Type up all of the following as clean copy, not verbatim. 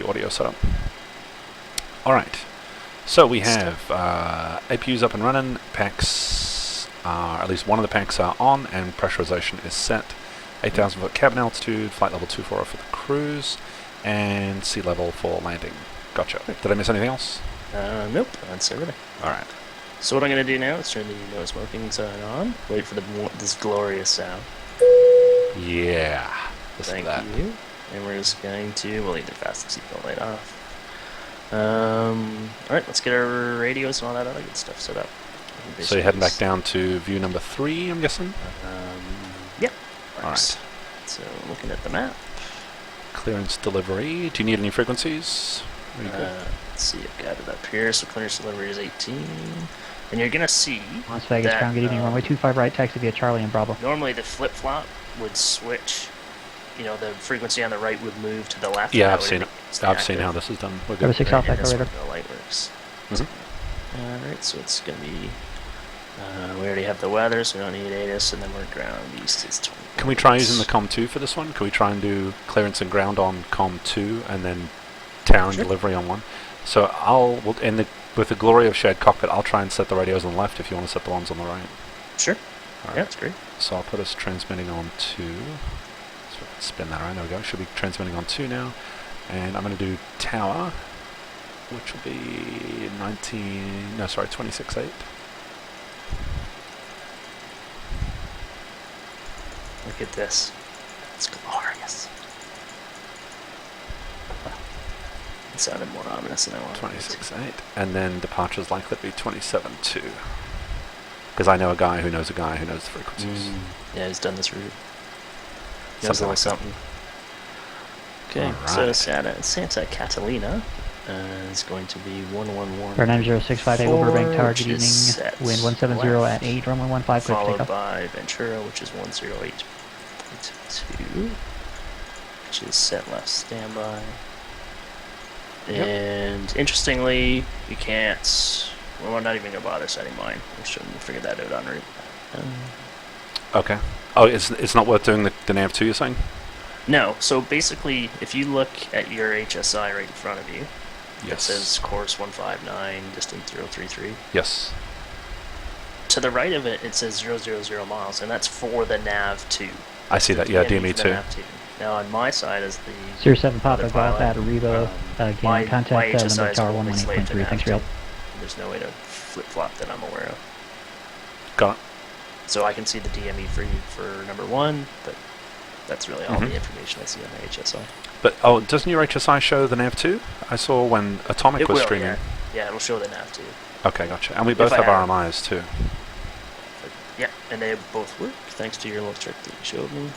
audio setup. Alright, so we have APUs up and running, packs are, at least one of the packs are on, and pressurization is set. 8,000 foot cabin altitude, flight level 240 for the cruise, and sea level for landing. Gotcha. Did I miss anything else? Nope, that's everything. Alright. So what I'm going to do now is turn the no smoking sign on, wait for this glorious sound. Yeah. Listen to that. Thank you. And we're just going to, we'll either fast the seatbelt light off. Alright, let's get our radios and all that other good stuff set up. So you're heading back down to view number 3, I'm guessing? Yep. Alright. So looking at the map. Clearance delivery. Do you need any frequencies? Let's see, I've got it up here. So clearance delivery is 18. And you're going to see Las Vegas, that, ground, good evening, runway 25 right, taxi via Charlie and Bravo. Normally the flip-flop would switch. You know, the frequency on the right would move to the left. Yeah, I've seen it. I've seen how this is done. We're good. 6 Alpha, This radar. one, the light works. Mm-hmm. Alright, so it's going to be... we already have the weather, so we don't need ATIS, and then we're ground east is 20. Can we try using the COM2 for this one? Can we try and do clearance and ground on COM2 and then tower and delivery on 1? So with the glory of shared cockpit, I'll try and set the radios on the left if you want to set the ones on the right. Sure. Right. Yeah, that's great. So I'll put us transmitting on 2. So spin that around. There we go. Should be transmitting on 2 now. And I'm going to do tower, which will be 26.8. Look at this. It's glorious. It sounded more ominous than I wanted. 26.8. And then departure's likely to be 27.2. Because I know a guy who knows a guy who knows the frequencies. Yeah, he's done this route. Knows a little something. Okay, right. so Santa Catalina is going to be 111. For 9065, Eagle Burbank Tower, good which is evening. set Wind 170 left, at 8, runway 15, clear followed takeoff. by Ventura, which is 108.2, which is set left standby. And interestingly, you can't. Well, we're not even gonna bother setting mine. We'll figure that out en route. Okay. Oh, it's not worth doing the nav2, you're saying? No. So basically, if you look at your HSI right in front of you, Yes. it says course 159, distance 033. Yes. To the right of it, it says 000 miles, and that's for the nav2. I see that. Yeah, DME for the 2. nav2. Now on my side is the 07 Papa, other Golf pilot. at Arriba, my again, contact HSI number is tower only slave to 118.3, thanks for nav2. your help. There's no way to flip-flop that I'm aware of. Got it. So I can see the DME for you for number 1, but that's really all the information I see on the HSI. But, doesn't your HSI show the nav2? I saw when Atomic was streaming. Yeah, it'll show the nav2. Okay, gotcha. And we both have RMIs too. Yeah, and they both work, thanks to your little trick that you showed me.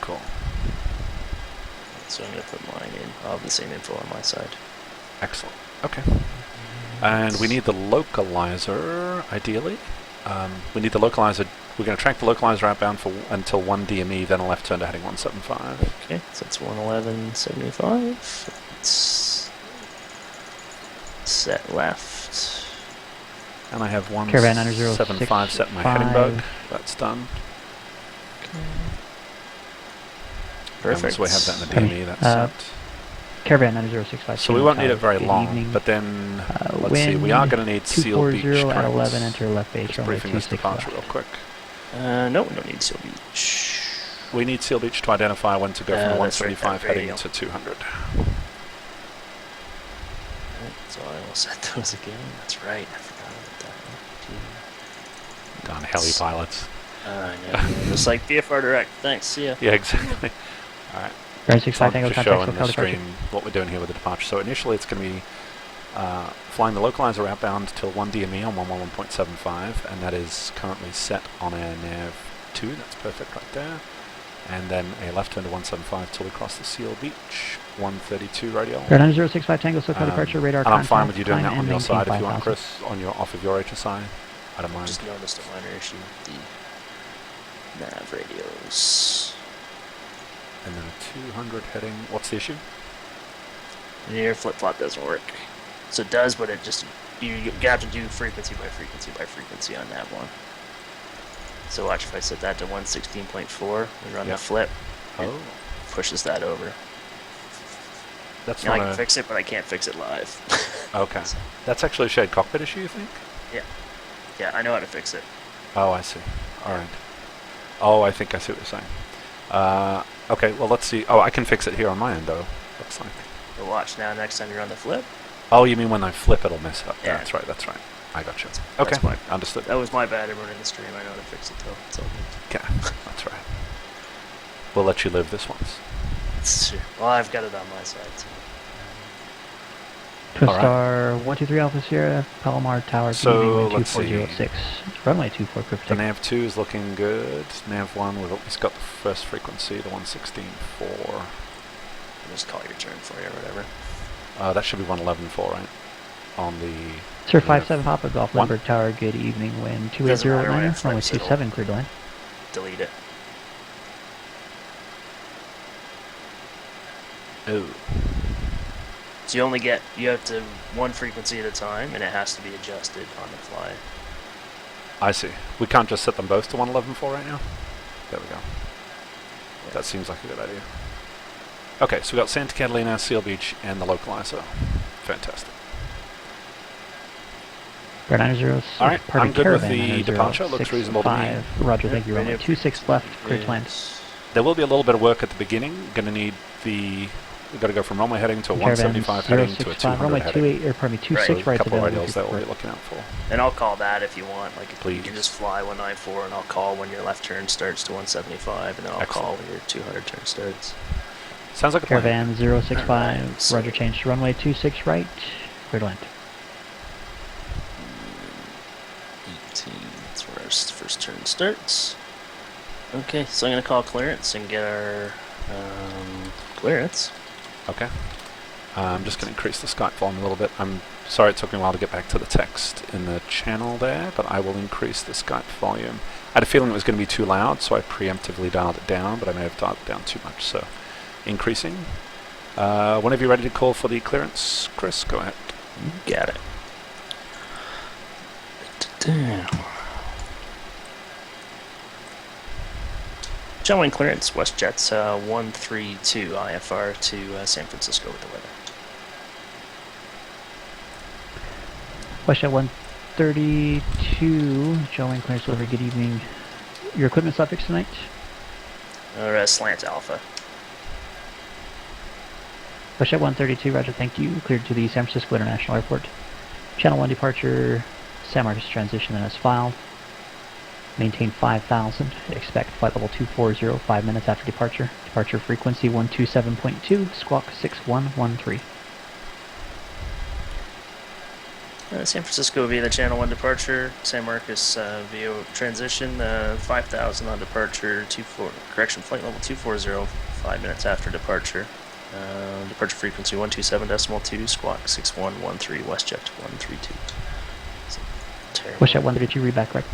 Cool. So I'm going to put mine in. I'll have the same info on my side. Excellent. Okay. And we need the localizer, ideally. We need the localizer. We're going to track the localizer outbound until 1 DME, then a left turn to heading 175. Okay, so it's 111.75. It's set left. And I have Caravan 175 set in my heading bug. That's done. Okay. Perfect. So we have that in the DME, that's set. Caravan 9065. So we won't need it very good long, evening. but then, let's see, we are going to need Seal Beach 240 at 11, tracks. enter left base, Just runway briefing this 26 departure left. real quick. No, we don't need Seal Beach. We need Seal Beach to identify when to go from That's right, 175 that heading radio. to 200. Right, so I will set those again. That's right, I forgot about that one. Darn heli pilots. I know. Just like VFR Direct. Thanks, see ya. Yeah, exactly. Alright. Ground 65, So I'm Tango, just contact showing the SoCal stream departure. what we're doing here with the departure. So initially it's going to be flying the localizer outbound till 1 DME on 111.75, and that is currently set on our nav2. That's perfect right there. And then a left turn to 175 till we cross the Seal Beach. 132 radial. Ground 9065, Tango, SoCal departure, radar And I'm fine contact, with you doing that climb on and your maintain side if you want, 5,000. Chris, off of your HSI. I don't mind. Just noticed a minor issue with the nav radios. And then a 200 heading. What's the issue? And your flip-flop doesn't work. So it does, but it just, you have to do frequency by frequency by frequency on nav one. So watch if I set that to 116.4, we run the flip, it Oh. pushes that over. That's You know, I not can a... fix it, but I can't fix it live. Okay. That's actually a shared cockpit issue, you think? Yeah, I know how to fix it. Oh, I see. All right. Oh, I think I see what you're saying. Okay, well, let's see. Oh, I can fix it here on my end, though. Looks like. But watch now, next time you're on the flip. Oh, you mean when I flip, it'll mess up? Yeah. That's right, that's right. I got you. That's Okay, my- understood. That was my bad. Everyone in the stream, I know how to fix it though. It's all good. Okay, that's right. We'll let you live this once. Well, I've got it on my side. So. Twin All right. Star 123 Alpha Sierra, Palomar Tower, So, leaving let's see. 2406. Runway 24 clear for The takeoff. nav 2 is looking good. Nav 1, we've at least got the first frequency, the 116.4. Just call your turn for you or whatever. That should be 111.4, right? On the... Sir 57 Papa Golf One. Lindbergh Tower, good evening, wind Doesn't matter when 2809, it runway flips, it'll- 27 clear to land. Delete it. Oh. So you have to one frequency at a time, and it has to be adjusted on the fly. I see. We can't just set them both to 111.4 right now? There we go. That seems like a good idea. Okay, so we've got Santa Catalina, Seal Beach, and the localizer. Fantastic. Bear 906, All right, party I'm good with Caravan the 906, departure. Looks reasonable to me. 5. Roger, thank you, runway 26 left, clear to land. There will be a little bit of work at the beginning. Going to need the... We've got to go from runway heading to a Caravan 175 heading to a 065, 200 runway heading. 28, or pardon me, 26 So right a to couple of Delta. radials that we'll be looking out for. And I'll call that if you want. Like, Please. you can just fly 194, and I'll call when your left turn starts to 175, and then I'll Excellent. call when your 200 turn starts. Sounds like a plan. Caravan 065, Alright, so- roger, change to runway 26 right, clear to land. 18. That's where our first turn starts. Okay, so I'm gonna call clearance and get our clearance. Okay. I'm just going to increase the Skype volume a little bit. I'm sorry it took me a while to get back to the text in the channel there, but I will increase the Skype volume. I had a feeling it was going to be too loud, so I preemptively dialed it down, but I may have dialed it down too much, so increasing. Whenever you're ready to call for the clearance, Chris, go ahead. Got it. Damn. Gentlemen, clearance, WestJet's 132 IFR to San Francisco with the weather. WestJet 132, Joe and clearance delivery, good evening. Your equipment suffix tonight? Or slant alpha. WestJet 132, roger, thank you. Cleared to the San Francisco International Airport. Channel 1 departure, San Marcos transition and as filed. Maintain 5,000. Expect flight level 240 5 minutes after departure. Departure frequency 127.2, squawk 6113. San Francisco via the Channel 1 departure. San Marcos via transition. 5,000 on departure. Flight level 240 5 minutes after departure. Departure frequency 127.2, squawk 6113, WestJet 132. Terrible. WestJet 132, read back right.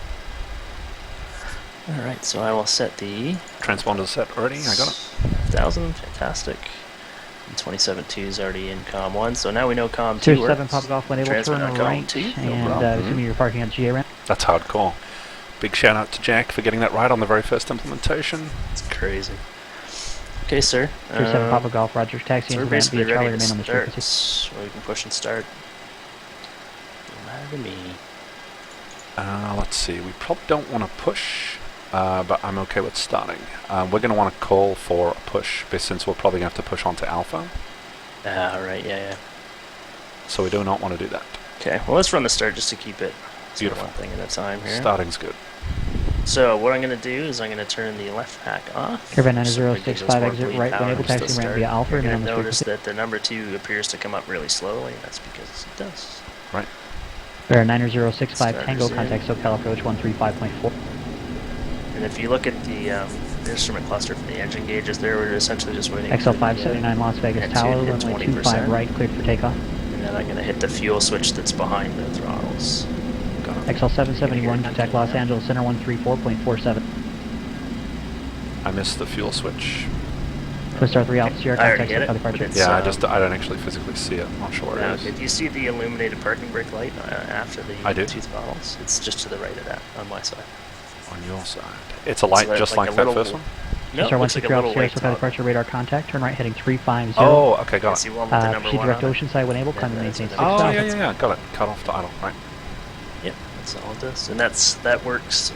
Alright, so I will set the Transponder set already. I got it. 1,000, fantastic. And 27.2 is already in COM 1, so now we know COM 2 Series works. 7, Papa Golf, when able, Transmit turn on COM right, 2, no and problem. assuming you're parking on GA ramp. That's hardcore. Big shout out to Jack for getting that right on the very first implementation. It's crazy. Okay, sir. Series 7, Papa Golf, roger, taxi So we're into ramp basically via Charlie, ready to remain on this start, frequency. so we can push and start. Don't matter to me. Let's see. We probably don't want to push, but I'm okay with starting. We're going to want to call for a push, since we're probably going to have to push onto Alpha. Right, yeah. So we do not want to do that. Okay, well let's run the start just to keep it Beautiful. one thing at a time here. Starting's good. So what I'm going to do is I'm going to turn the left pack off. Caravan So we can 9065, just exit bleed right, when power able, just to taxi ramp start. via Alpha, You're remain on going to this notice frequency. that the number 2 appears to come up really slowly, and that's because it does. Right. Bear 9065, Starters Tango, in. contact SoCal approach 135.4. And if you look at the instrument cluster for the engine gauges there, we're essentially just waiting for XL the, 579 Las Vegas net Tower, to hit runway 20%. 25 right, cleared for takeoff. and then I'm going to hit the fuel switch that's behind the throttles. Got it. XL 771, contact Los Angeles Center 134.47. I missed the fuel switch. Twin Star 3 Alpha Sierra, I already contact get it, SoCal but departure. it's, Yeah, I don't actually physically see it. I'm not sure where Now, it is. do you see the illuminated parking brake light after the I do. 2 throttles? It's just to the right of that on my side. On your side. It's a light So just like like a that little- first one? No, Star looks like a 123 little Sierra white SoCal toggle. departure radar contact. Turn right heading 350. Oh, okay, I got see it. one with the number Proceed 1 direct on it. ocean side when able. Climb and And maintain that's 6 an Oh, knots. yeah, got it. Cut off to idle, right. Yep, that's all it does. And that works.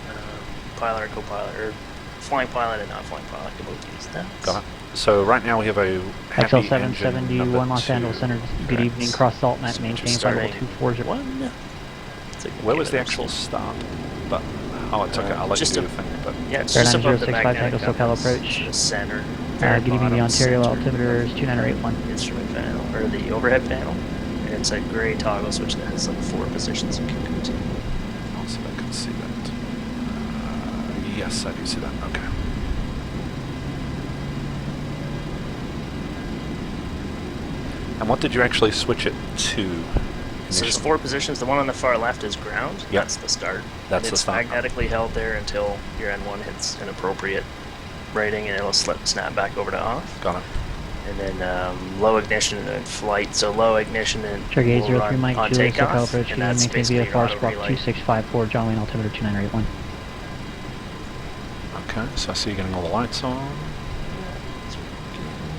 Pilot or co-pilot, or flying pilot and not flying pilot can both use that. Got it. So right now we have a happy engine XL771 number Los Angeles 2. Center. Good Correct. evening. Cross salt net. So Maintain just flight level starting 240. 1. Where was the actual start button? Oh, it's okay. I'll let you Just do a- the thing. But Yeah, it's Air just above the 9065 magnetic Tango SoCal compass, approach. the center. Good evening. The Ontario center altimeter is 2981. instrument panel, or the overhead panel. And it's a gray toggle switch that has like 4 positions you can go to. I'll see if I can see that. Yes, I do see that. Okay. And what did you actually switch it to? So there's initially? 4 positions. The one on the far left is ground. Yep. That's the start. That's and the it's start. magnetically held there until your N1 hits an appropriate rating, and it'll snap back over to off. Got it. And then low ignition and flight. So low ignition and Check will 803 run Mike on Juliet SoCal takeoff, approach. and that's Maintain basically your VFR auto squawk relay. 2654 John Wayne altimeter 2981. Okay, so I see you getting all the lights on.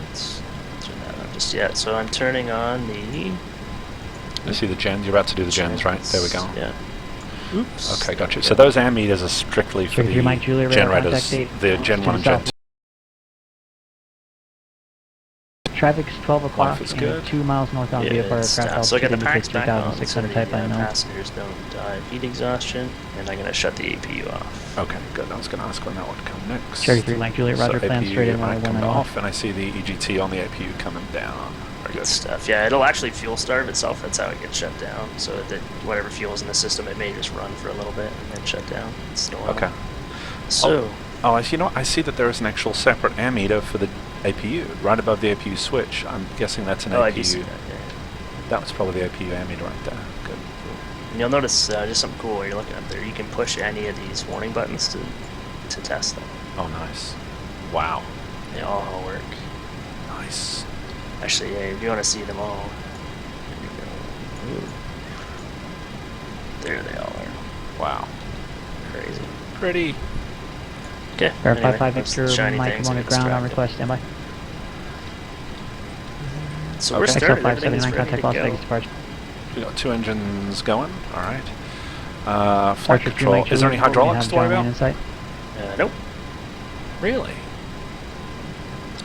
Let's turn that on just yet. So I'm turning on the. I see the gens. You're about to do the gens, right? There we go. Yeah. Oops. Okay, gotcha. So those ammeters are strictly for Check 3 Mike the Juliet radar generators, contact date. the Gen 1 and Gen 2. Traffic's 12 o'clock is and good. 2 miles northbound Yeah, VFR it's aircraft so I got the altitude packs back on, so 3600 the type by mil. passengers don't die of heat exhaustion, and I'm going to shut the APU off. Okay, good. I was going to ask when that would come next. Cherry 3 Mike Juliet, Roger, so plan APU straight in might runway come 19 off, and I see the EGT on the APU coming down. Very Good good. stuff. Yeah, it'll actually fuel starve itself. That's how it gets shut down. So that whatever fuel's in the system, it may just run for a little bit and then shut down. It's normal. Okay. So, Oh, you know what? I see that there is an actual separate ammeter for the APU, right above the APU switch. I'm guessing that's an oh, APU. I do see that. Yeah. That was probably the APU ammeter right there. Good. And you'll notice just something cool while you're looking up there. You can push any of these warning buttons to test them. Oh, nice. Wow. They all work. Nice. Actually, yeah, if you want to see them all, here we go. Ooh. There they all are. Wow. Crazy. Pretty. Okay. Air anyway, 55 those Victor, shiny Mike things on are the ground on distracting. request, standby. So we're Okay. started. XL579 Everything's ready contact to Las go. Vegas departure. We got 2 engines going. All right. Flight Archer 3 control. Mike Is there any Juliet, we hydraulics have to worry John Wayne about? in sight. Nope. Really?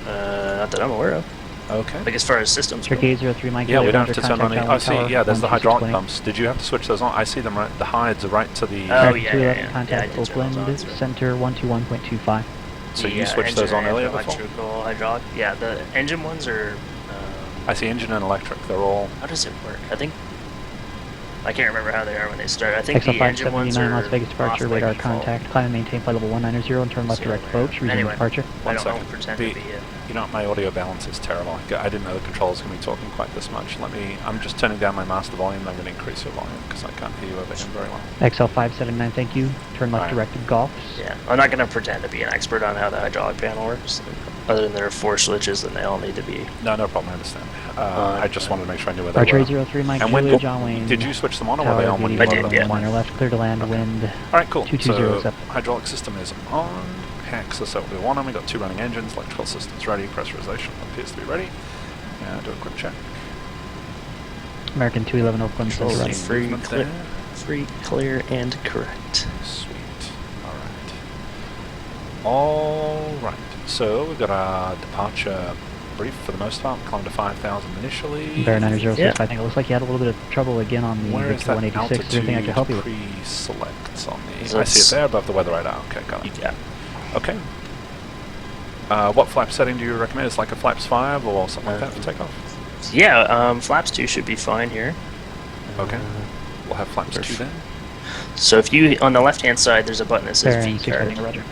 Not that I'm aware of. Okay. Like as far as systems go. Check 803 Mike Yeah, Juliet, we don't have Roger, to turn on contact the. Oh, Tower see, yeah, there's the hydraulic 1620. pumps. Did you have to switch those on? I see them right. The hides are right to the. Oh, Archer yeah, 211, yeah. contact Yeah, I did turn those on, Oakland, that's right. center 121.25. So you The, switched those engine on and earlier before? electrical, hydraulic. Yeah, the engine ones are. I see engine and electric. They're all. How does it work? I think. I can't remember how they are when they start. I think the engine ones XL579 are Las Vegas departure, off by radar default. contact. Climb and maintain flight level 190 and turn left So, direct approach. Resume anyway. departure. I One don't know. second. Pretend The- to be it. You know, my audio balance is terrible. I didn't know the controls going to be talking quite this much. I'm just turning down my master volume. I'm going to increase your volume because I can't hear you over him very well. XL579, thank you. Turn left Alright. directed golf. Yeah, I'm not going to pretend to be an expert on how the hydraulic panel works. Other than there are 4 switches, and they all need to be. No problem. I understand. I just wanted to make sure I knew where they Archer were. 803 Mike And Julia, when John Wayne. did you switch them on, or were they Tower on when you I loaded did, them? yeah. Minor left, clear to land, Okay. wind. All right, cool. 220 So up. hydraulic system is on. Packs us up. We want them. We got 2 running engines. Electrical systems ready. Pressurization appears to be ready. Do a quick check. American 211 Oakland, Control center Controls right. free, movement clear, there. free, clear, and correct. Sweet. All right. So we've got our departure brief for the most part. Climb to 5,000 initially. Bear 9006, Yeah. I think it looks like you had a little bit of trouble again on the Where is Victor that 186. Is there anything I can help you with? pre-select on the? So I see it it's- there above the weather radar. Okay, got it. Yeah. Okay. What flap setting do you recommend? It's like a flaps 5 or something like that for takeoff? Yeah, flaps 2 should be fine here. Okay. We'll have flaps 2 then. So if you, on the left-hand side, there's a button that says Bear V 640, card. Roger.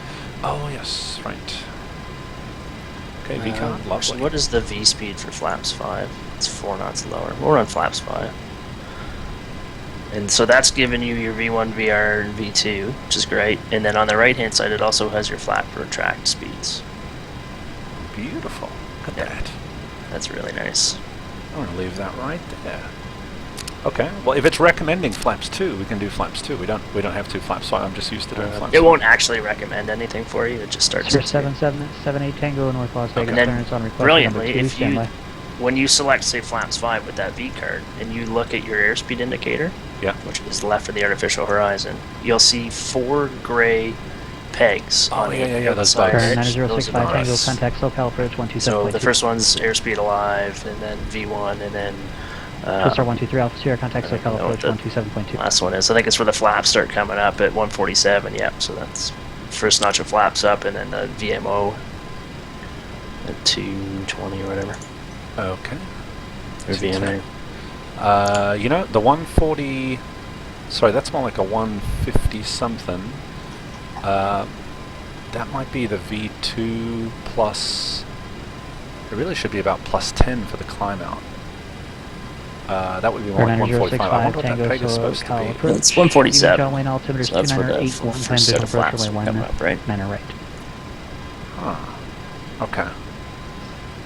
Oh yes, right. Okay, V card, Actually, lovely. what is the V speed for flaps 5? It's 4 knots lower. We'll run flaps 5. And so that's giving you your V1, VR, and V2, which is great. And then on the right-hand side, it also has your flap retract speeds. Beautiful. Look at Yeah. that. That's really nice. I'm going to leave that right there. Okay. Well, if it's recommending flaps 2, we can do flaps 2. We don't have 2 flaps, so I'm just used to doing flaps. It won't actually recommend anything for you. It just starts. Sir at 7778 Tango North Las Vegas. And then, Clearance on request. brilliantly, number 2, if you standby. when you select say flaps 5 with that V card and you look at your airspeed indicator, Yeah. which is left of the artificial horizon, you'll see 4 gray pegs on the those outside bugs. edge. 9065 Tango, nice. contact SoCal approach 127.2. So the first one's airspeed alive, and then V1, and then Star 123 Alpha Sierra, contact I don't SoCal know what approach the 127.2. last one is. I think it's where the flaps start coming up at 147. Yep. So that's first notch of flaps up, and then the VMO at 220 or whatever. Okay. Or VMA. You know, the 140... Sorry, that's more like a 150 something. That might be the V2 plus... It really should be about plus 10 for the climb out. That would be more like 145. I wonder what that peg is supposed to be. It's 147. John Wayne altimeter is So that's where the 298, one time first set visual of approach flaps runway come 1 up, right? manner right. Huh. Okay.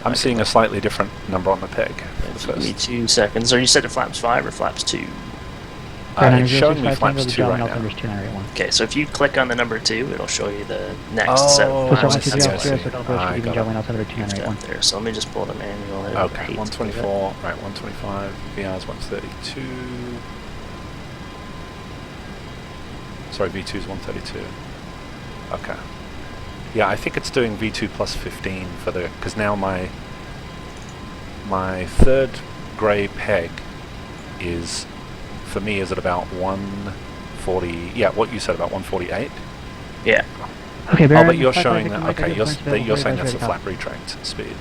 I'm seeing a slightly different number on the peg for the Give me first. 2 seconds. Are you set to flaps 5 or flaps 2? It's showing me 9065 flaps Tango, the 2 John right Wayne now. altimeter is 2981. Okay, so if you click on the number 2, it'll show you the next set Oh, of Push flaps. on I see, 123 I Alpha Sierra, see. SoCal approach, I leaving got John it. Wayne altimeter It's 2981. got there. So let me just pull the manual out. Okay, I hate to do that. 124, right, 125, VR's 132. Sorry, V2's 132. Okay. Yeah, I think it's doing V2 plus 15 for the, because now my third grey peg is, for me, is at about 140, yeah, what you said, about 148? Yeah. Okay, Oh, Baron, but you're 55 showing Victor that, Mike, okay, I you're, get points you're available, saying that's ready the to copy. flap retract speed.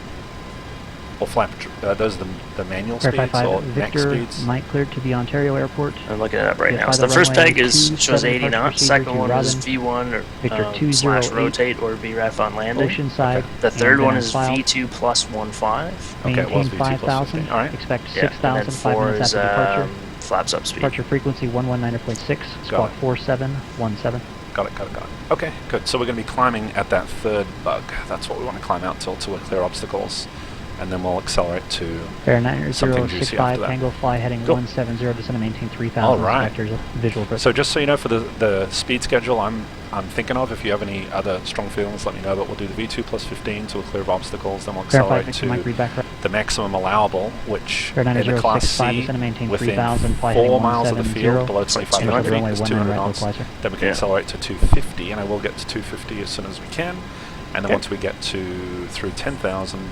Or flap, those are the manual Verify speeds or 5 max Victor speeds? Mike cleared to the Ontario airport. I'm looking it up right Yes, now. by So the the first runway peg is 27 shows 80 departure knots. procedure Second to one is Robin. V1 or Victor slash 208. rotate or VREF on landing. Oceanside. The third and one then is filed. V2 plus 1.5. Okay, it was Maintain V2 plus 15. 5,000. Alright. Expect Yeah, and then 6,000 5 4 minutes is after departure. flaps up speed. Departure frequency 119.6. Squawk it. 4717. Got it. Okay, good. So we're going to be climbing at that third bug. That's what we want to climb out till we're clear obstacles. And then we'll accelerate to... Fair 90 Something juicy after 065 that. Tango fly heading Cool. 170, descend and maintain 3,000. All right. Vectors visual approach. So just so you know, for the speed schedule I'm thinking of, if you have any other strong feelings, let me know, but we'll do the V2 plus 15 till we're clear of obstacles, then we'll Verify accelerate Victor Mike, to read back right. the maximum allowable, which Fair in the Class 9065, C, descend and maintain within 3,000, fly heading 4 miles of the 170. field, below 25 200 feet, runway is 19 200 right knots. localizer. Then we can Yeah. accelerate to 250, and I will get to 250 as soon as we can. And then Okay. once we get through 10,000,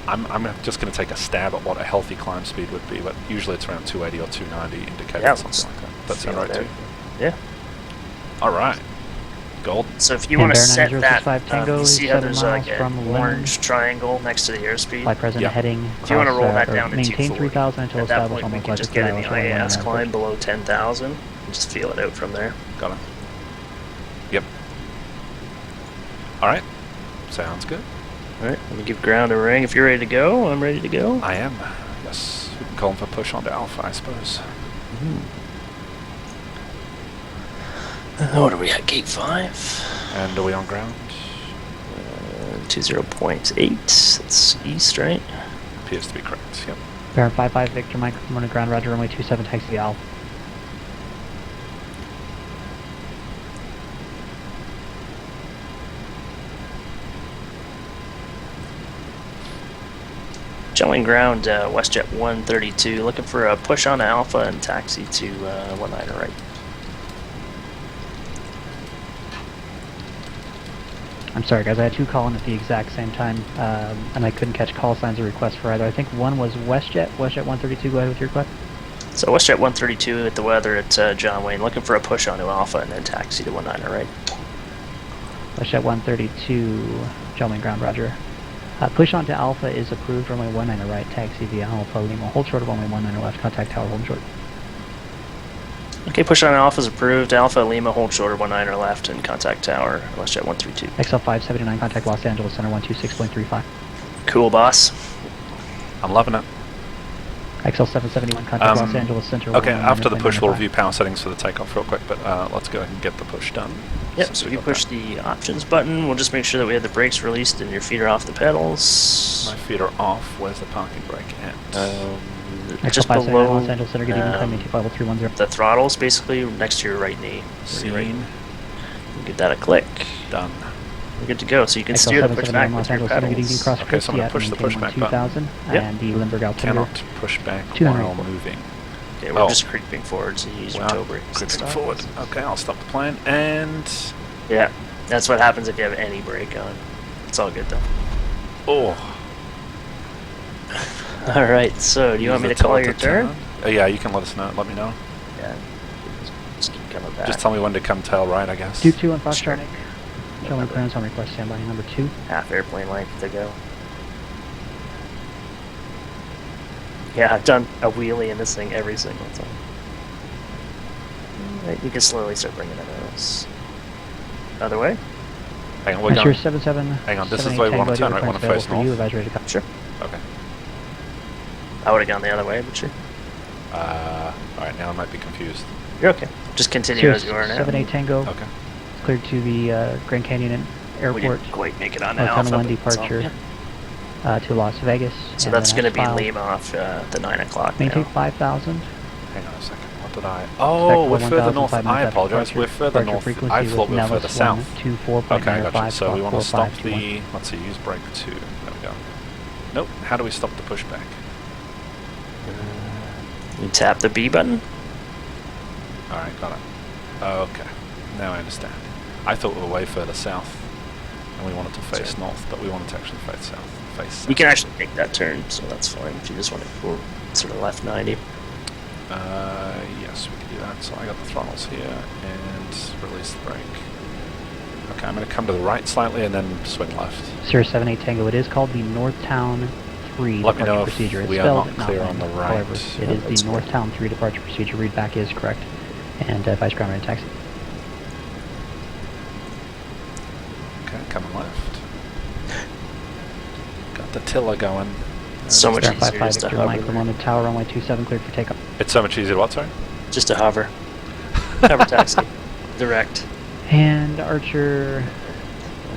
I'm just going to take a stab at what a healthy climb speed would be, but usually it's around 280 or 290 indicated, Yeah, something like that. That's feel all right there. too. Yeah. All right. Golden. So if you And want to Baron set that, 9065 Tango you is see how 7 there's miles like from an London. orange triangle next to the airspeed? Fly present Yeah. heading. If you want to roll that or down to maintain 240, 3,000 until at that established point on we can localizer just get in the control runway IAS 19 climb airport. below 10,000 and just feel it out from there. Got it. Yep. All right. Sounds good. Alright, let me give ground a ring. If you're ready to go, I'm ready to go. I am. Yes. We can call him for push onto Alpha, I suppose. What are we at? Gate 5? And are we on ground? 20.8. That's east, right? Appears to be correct. Yep. Baron 55 Victor Mike, I'm on the ground, roger, runway 27, taxi Alpha. Showing ground, WestJet 132, looking for a push on Alpha and taxi to 19 right. I'm sorry guys, I had two calling at the exact same time, and I couldn't catch call signs or requests for either. I think one was WestJet 132, go ahead with your request. So WestJet 132 at the weather at John Wayne, looking for a push onto Alpha and then taxi to 19 right. WestJet 132, John Wayne ground, roger. Push onto Alpha is approved, runway 19 right, taxi via Alpha Lima. Hold short of runway 19 left, contact tower, hold short. Okay, push on Alpha is approved. Alpha Lima, hold short of 19 left and contact tower, WestJet 132. XL 579, contact Los Angeles Center 126.35. Cool, boss. I'm loving it. XL 771, contact Los Angeles Center. Okay, after the push, we'll 119.95. review power settings for the takeoff real quick, but let's go ahead and get the push done. Yep, Since so we if you got push that. the options button, we'll just make sure that we have the brakes released and your feet are off the pedals. My feet are off. Where's the parking brake at? just 579 below Los Angeles Center, good evening, climb maintain level 310. the throttles, basically next to your right knee. Seen. Give that a click. Done. We're good to go. So you can XL steer the pushback 779 with Los your Angeles Center, good evening, pedals. cross Okay, so I'm gonna push the pushback button. 2000, Yep. and the Limburg altimeter. Cannot push back 200. while moving. Okay, we're Oh. just creeping forward, so you use your Wow. toe brakes and Creeping stuff. forward. Okay, I'll stop the plane and. Yeah, that's what happens if you have any brake on. It's all good though. Oh. All right. So do you want me to call your turn? Yeah, you can let us know. Let me know. Yeah. Just keep coming back. Just tell me when to come tail right, I guess. Duke 2 on Foxtrot. Sure. Showing clearance on request standby number 2. Half airplane length to go. Yeah, I've done a wheelie in this thing every single time. Alright, you can slowly start bringing it out. Other way? Hang on, we're Sure, going. 77. Hang on, this is the way we want to turn, right? We want to face north. Advise ready to come. Sure. Okay. I would have gone the other way, but sure. Alright, now I might be confused. You're okay. Just continue Sure, as you are now. 78 Tango. Okay. Cleared to the Grand Canyon We Airport. didn't quite make it on Oh, Alpha. Tunnel 1 but it's all departure good. to Las Vegas. So and that's then going to be filed. leave off the 9 o'clock Maintain now. 5,000. Hang on a second. What did I... Oh, we're further north. I apologize. We're further north. I thought we were further south. Okay, I got you. So we want to stop the... Let's see, use brake 2. There we go. Nope. How do we stop the pushback? You tap the B button. Alright, got it. Okay. Now I understand. I thought we were way further south. And we wanted to face north, but we wanted to actually face south. We can actually take that turn, so that's fine if you just want to go sort of left 90. Yes, we can do that. So I got the throttles here and release the brake. Okay, I'm going to come to the right slightly and then swing left. Sierra 78 Tango. It is called the Northtown 3 Let me know departure if procedure. It's we are spelled not clear on the right. However, it is That's the fine. Northtown 3 departure procedure. Readback is correct. And Vice Ground Ready taxi. Okay, coming left. Got the tiller going. So much Sierra easier 55 just to Victor Mike, hover. Limono Tower, runway 27, cleared for takeoff. It's so much easier to what, sorry? Just to hover. Hover taxi. Direct. And Archer,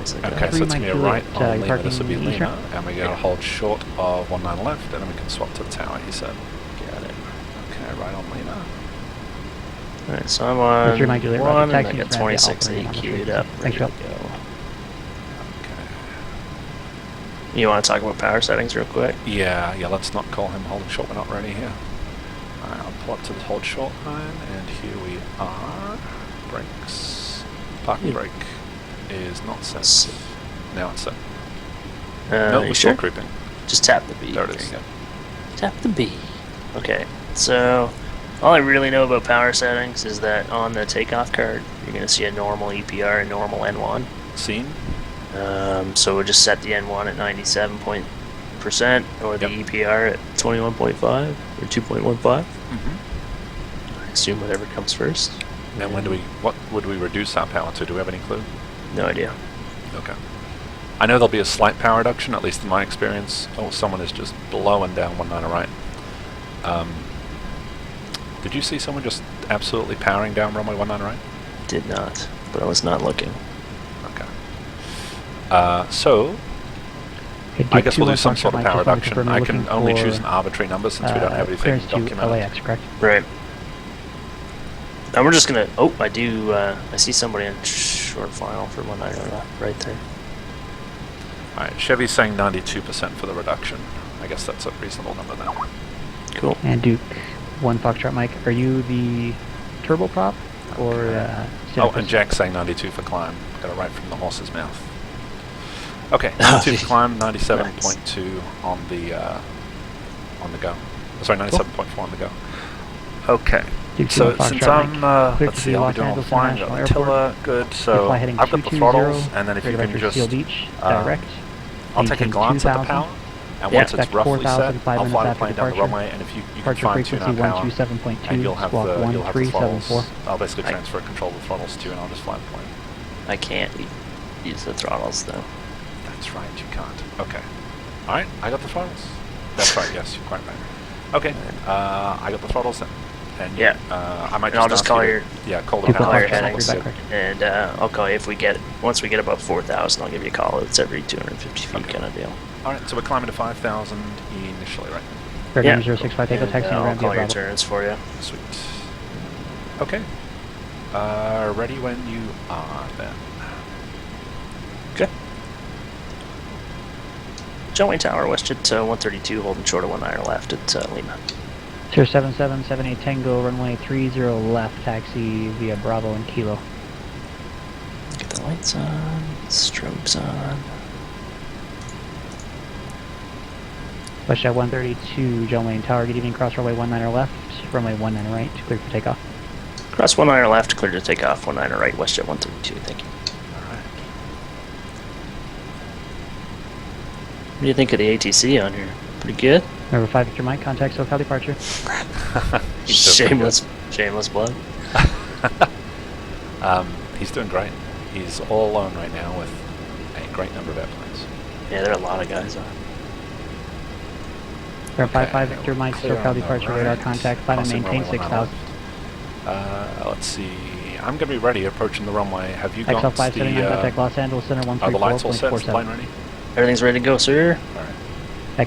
Okay, so Three it's going to be a Mike right Juliet, on you're Lima. This will be parking Lima. eastern? And we're going to hold short of 19 left, and then we can swap to the tower, he said. Got it. Okay, right on Lima. Alright, so I'm on Three Mike Juliet, 1, and I taxi got for 26 Alpha, Alpha, queued Alpha. up. Thanks, Ready to Phil. go. Okay. You want to talk about power settings real quick? Yeah, let's not call him holding short. We're not ready here. Alright, I'll pull up to the hold short line, and here we are. Brakes. Parking brake is not set. Now it's set. No, You we're sure? still creeping. Just tap the B. There it is. you go. Tap the B. Okay, so all I really know about power settings is that on the takeoff card, you're going to see a normal EPR and normal N1. Seen? So we'll just set the N1 at 97% or the Yep. EPR at 21.5 or 2.15. Mm-hmm. I assume whatever comes first. And what would we reduce our power to? Do we have any clue? No idea. Okay. I know there'll be a slight power reduction, at least in my experience. Oh, someone is just blowing down 19 right. Did you see someone just absolutely powering down runway 19 right? Did not, but I was not looking. Okay. So, Okay, I Duke guess we'll 2 do some on sort of Mike, power just wanted to reduction. confirm I you're can looking only for, choose an arbitrary number since we don't have anything clearance to documented. LAX, correct? Right. And we're just gonna. Oh, I do. I see somebody in short file for 19 right there. Alright, Chevy's saying 92% for the reduction. I guess that's a reasonable number then. Cool. And Duke 1 Foxtrot Mike, are you the turboprop or Oh, standard and Jack's saying 92 for climb. Got it right from the horse's mouth. Okay, Oh, 92 for climb, nice. 97.2 on the go. Sorry, 97.4 on the go. Okay. Duke 2 So 1 since Foxtrot I'm, Mike, cleared let's to see, the I'll Los be doing all the Angeles flying, International got the Airport. tiller, good. Fly So heading I've got the 220, throttles, and then if you radar can for just, Seal Beach, uh, direct. I'll take a Maintain glance at the 2000. power, and Yeah. once it's Expect roughly set, 4,000 I'll fly the after plane down the departure. runway, and if you can Departure fine tune frequency our power, 127.2, and you'll have squawk the throttles. 1374. I'll basically transfer control of the throttles to you, and I'll just fly the plane. I can't use the throttles though. That's right, you can't. Okay. Alright, I got the throttles. That's right, yes, you're quite right. Okay, I got the throttles then. And Yeah. I might And I'll just just ask call you your- to, yeah, call the Duke power. one your Foxtrot, headings. read back, And I'll call you if we get once we get above 4,000. I'll give you a call. It's every 250 feet Okay. kind of deal. Alright, so we're climbing to 5,000 initially, right? Airgun 065 Takeoff, And, taxi and I'll ramp via call your Bravo. turns for you. Sweet. Okay. Ready when you are then. Okay. John Wayne Tower, WestJet 132, holding short of 19 left at Lima. 07778 Tango, runway 30 left, taxi via Bravo and Kilo. Get the lights on, strobes on. WestJet 132, John Wayne Tower, good evening, cross runway 19 left, runway 19 right, clear for takeoff. Cross 19 left, clear to takeoff, 19 right, WestJet 132, thank you. Alright. What do you think of the ATC on here? Pretty good? Number 5 Victor Mike, contact SoCal departure. Shameless plug. He's doing great. He's all alone right now with a great number of airplanes. Yeah, there are a lot of guys on. Number 55 Okay, Victor Mike, clear SoCal on the departure, right. radar contact, climb and Crossing maintain runway 6000. Let's see. I'm going to be ready approaching the runway. Have you got XL 579, the... contact Los Angeles Center are the lights all set? Is the plane 134.47. ready? Everything's ready to go, sir. Alright.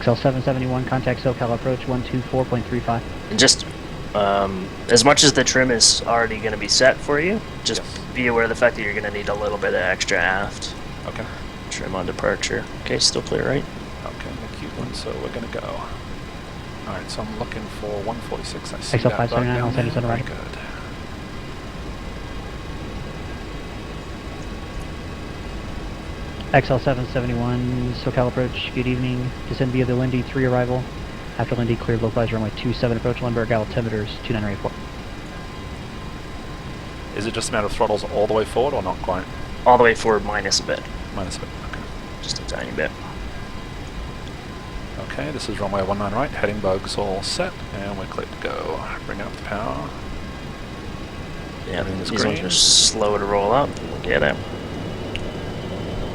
XL 771, contact SoCal approach 124.35. And just, as much as the trim is already going to be set for you, just Yes. be aware of the fact that you're going to need a little bit of extra aft Okay. trim on departure. Okay, still clear, right? Okay, the cute one, so we're going to go. Alright, so I'm looking for 146. I see XL that bug 579, down I'll send you there. to the right. Very good. XL 771, SoCal approach, good evening. Descend via the Lindy 3 arrival. After Lindy, cleared localized runway 27 approach, Lundberg altimeters 2984. Is it just a matter of throttles all the way forward or not quite? All the way forward minus a bit. Minus a bit. Okay. Just a tiny bit. Okay, this is runway 19 right, heading bugs all set, and we're clear to go. Bring up the power. Yeah, Everything's these ones green. are slow to roll up. We'll get it.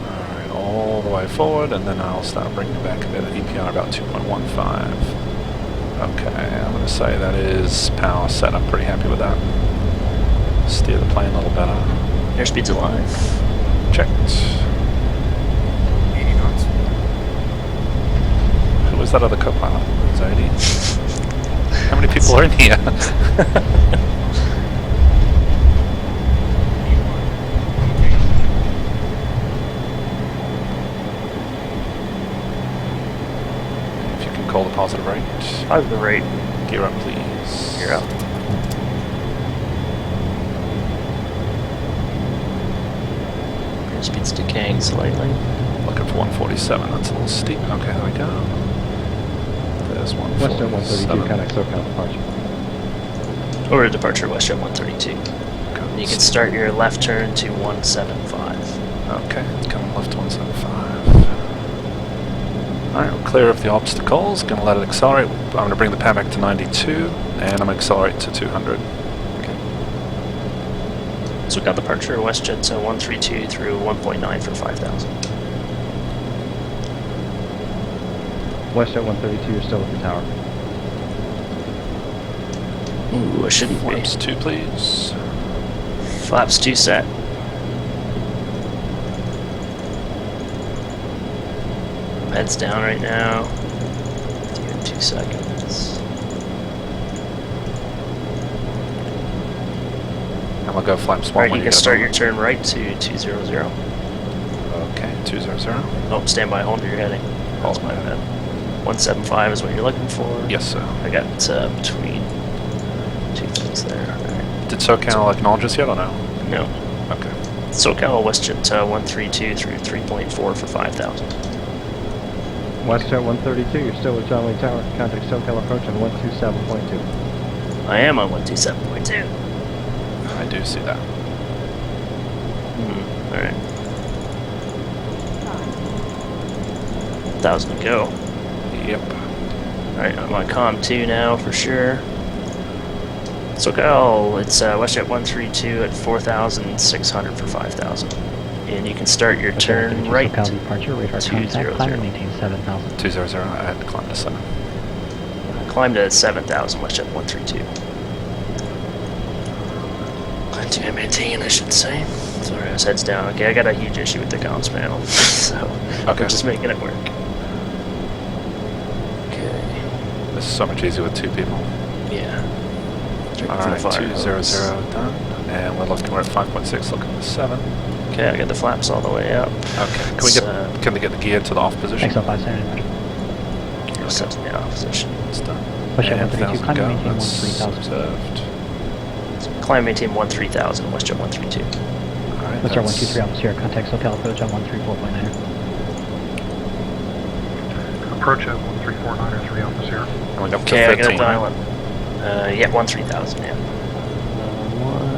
Alright, all the way forward, and then I'll start bringing it back a bit at EPR about 2.15. Okay, I'm going to say that is power set. I'm pretty happy with that. Steer the plane a little better. Airspeed's alive. Checked. 80 knots. Who was that other co-pilot? Zadie? How many people are in here? If you can call the positive rate. Positive rate. Gear up, please. You're up. Airspeed's decaying slightly. Looking for 147. That's a little steep. Okay, there we go. There's WestJet 132, 147. contact SoCal departure. Over to departure, WestJet 132. Okay, You can start your left turn to 175. Okay, coming left 175. Alright, we're clear of the obstacles. Gonna let it accelerate. I'm gonna bring the power back to 92, and I'm gonna accelerate to 200. So we got departure, WestJet 132 through 1.9 for 5,000. WestJet 132, you're still at the tower. Ooh, it shouldn't be. Flaps 2, please. Flaps 2 set. Heads down right now. Do you in 2 seconds. And we'll go flaps 1 Alright, when you you can get start above. your turn right to 200. Okay, 200. Oh, stand by, hold your heading. That's my bad. 175 is what you're looking for. Yes, sir. I got between 2 things there. Alright. Did SoCal acknowledge us yet or no? No. Okay. SoCal WestJet 132 through 3.4 for 5,000. WestJet 132, you're still at John Wayne Tower. Contact SoCal approach on 127.2. I am on 127.2. I do see that. Alright. 1,000 to go. Yep. Alright, I'm on COM 2 now for sure. SoCal, it's WestJet 132 at 4,600 for 5,000. And you can start your turn right. SoCal departure, radar contact, 200. climb and maintain 7000. 200. I had to climb to 7. Climb to 7,000, WestJet 132. To maintain, I should say. Sorry, I was heads down. Okay, I got a huge issue with the comms panel, so Okay. we're just making it work. Okay. This is so much easier with 2 people. Yeah. Alright, 200 done. And we're at 5.6, looking for 7. Okay, I got the flaps all the way up. Okay, can we get the gear to the off position? XL 579, roger. Gear set to the off position. It's done. Push at And 132, 1,000 climb go. and maintain That's 13,000. observed. Climb maintain 13,000, WestJet 132. Alright, Western that's 123 Alpha Sierra, contact SoCal approach on 134.9. Approach at 1349 or 3 Alpha Sierra. and we got up to Okay, I 13. got a dial in. Yeah, 13,000, yeah.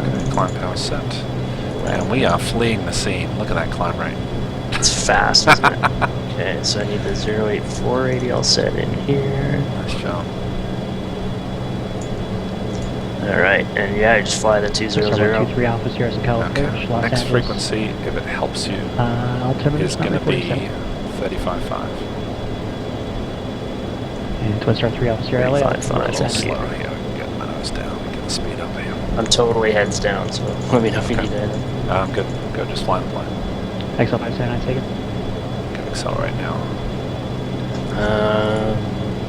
Okay, climb power set. And we are fleeing the scene. Look at that climb rate. It's fast, isn't it? Okay, so I need the 084 radial set in here. Nice job. Alright, and yeah, I just fly the Western 200. 123 Alpha Sierra, SoCal approach, Okay. Los Next Angeles. frequency, if it helps you, Altimeter is not going to be reporting 35.5. And Twin Star 3 Alpha Sierra LA. 35.5. A little Thank slow you. here. We can get my nose down. We can speed up here. I'm totally heads down, so let me know if you Okay. need anything. Good. Go just fly the plane. XL 579 taken. Can accelerate now.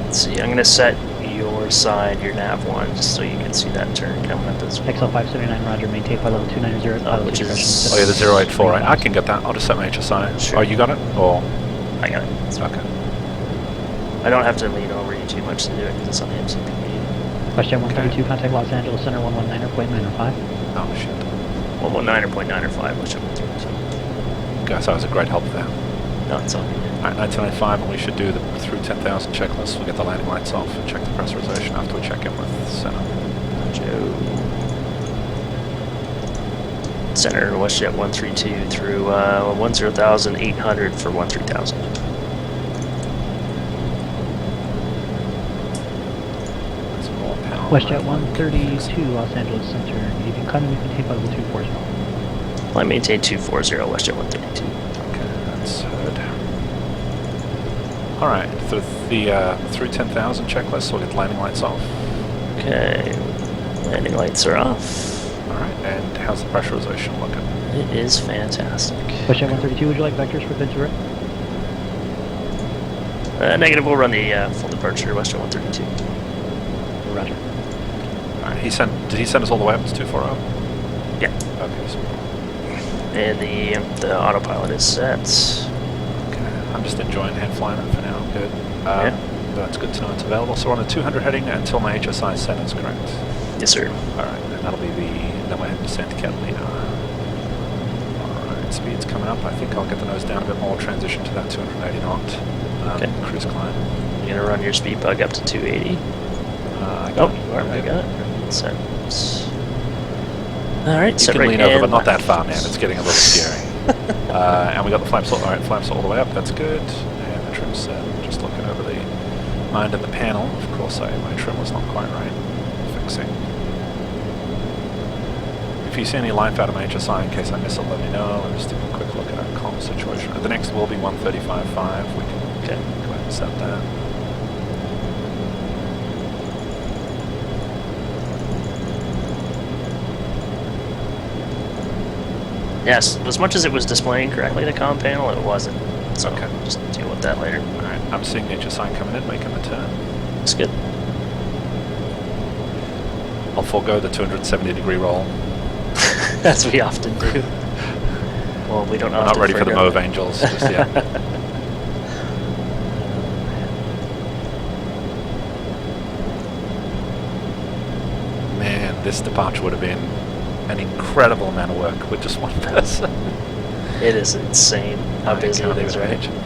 Let's see, I'm going to set your side, your nav 1, just so you can see that turn coming up as well. XL 579, roger, maintain flight level 290, pilot which is- discretion. Oh yeah, the 084, right? I can get that. I'll just set my HSI. Sure. Oh, you got it? Or I got it. okay. I don't have to lean over you too much to do it because it's on the MCP. WestJet 132, contact Los Angeles Center 119.905. Oh shit. 119 or 0.905, which I'm doing. Guys, that was a great help there. No, it's all good. Alright, 1995, and we should do the through 10,000 checklist. We'll get the landing lights off and check the pressurization after we check in with center. Joe. Center WestJet 132 through 10,800 for 13,000. That's more power. WestJet 132, Los Angeles Center, needing climb and maintain flight level 240. Flight maintain 240, WestJet 132. Okay, that's heard. Alright, through 10,000 checklist, so we'll get the landing lights off. Okay, landing lights are off. Alright, and how's the pressurization looking? It is fantastic. WestJet 132, would you like vectors for Ventura? Negative, we'll run the full departure, WestJet 132. Roger. Alright, did he send us all the way up to 240? Yeah. Okay, so And the autopilot is set. okay. I'm just enjoying hand flying it for now. Good. Yeah. That's good to know it's available. So we're on a 200 heading until my HSI set is correct. Yes, sir. Alright, and that'll be then we're heading to Santa Catalina. Alright, speed's coming up. I think I'll get the nose down a bit more, transition to that 280 knot Okay. cruise climb. You're gonna run your speed bug up to 280. I Oh, got it. you are. I Yep. got it. Set. All right. You Set can right lean over, hand, but not that left. far, man. It's getting a little scary. And we got the flaps. Alright, flaps all the way up. That's good. And the trim set. Just looking over the mind in the panel. Of course, my trim was not quite right. Fixing. If you see any life out of my HSI in case I miss it, let me know. Let me just take a quick look at our comm situation. The next will be 135.5. We can go ahead and set that. Yes. As much as it was displaying correctly the comm panel, it wasn't. So Okay. just deal with that later. Alright, I'm seeing HSI coming in, making the turn. It's good. I'll forego the 270-degree roll. As we often do. Well, we don't We're not often ready for the forego Mauve that. Angels just yet. Man, this departure would have been an incredible amount of work with just one person. It is insane how I busy can't it is, even right? imagine.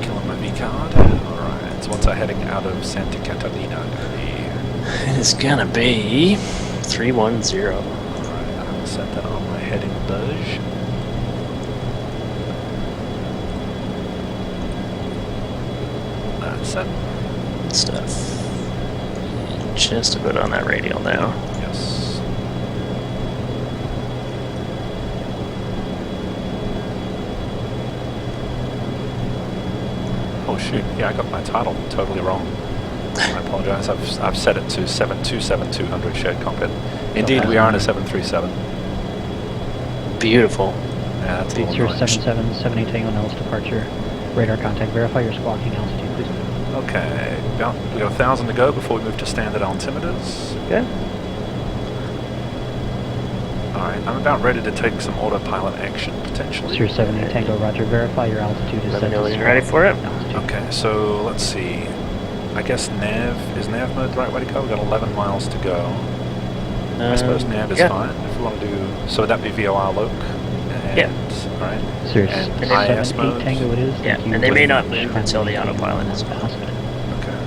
Killing my V card. Alright, so what's our heading out of Santa Catalina gonna be? It's gonna be 310. Alright, I'll set that on my heading budge. That's it. Good stuff. Just about on that radial now. Yes. Oh shoot, yeah, I got my title totally wrong. I apologize. I've set it to 727-200 shared cockpit. Indeed, we are in a 737. Beautiful. Yeah, that's a little Victor annoying. 7778 Tango Nellis departure. Radar contact, verify your squawking altitude, please. Okay, we got 1,000 to go before we move to standard altimeters. Okay. Alright, I'm about ready to take some autopilot action, potentially. Sierra 78 Tango, roger, verify your altitude is Let set me know to when you're ready for it. altitude. Okay, so let's see. I guess is nav mode the right way to go? We've got 11 miles to go. I suppose nav is yeah. fine if we want to do. So would that be VOR loc? And, Yeah. Alright. Sierra And IS 78 mode? Tango it is. Yeah, Thank you. and they may not move until the autopilot is on. Okay.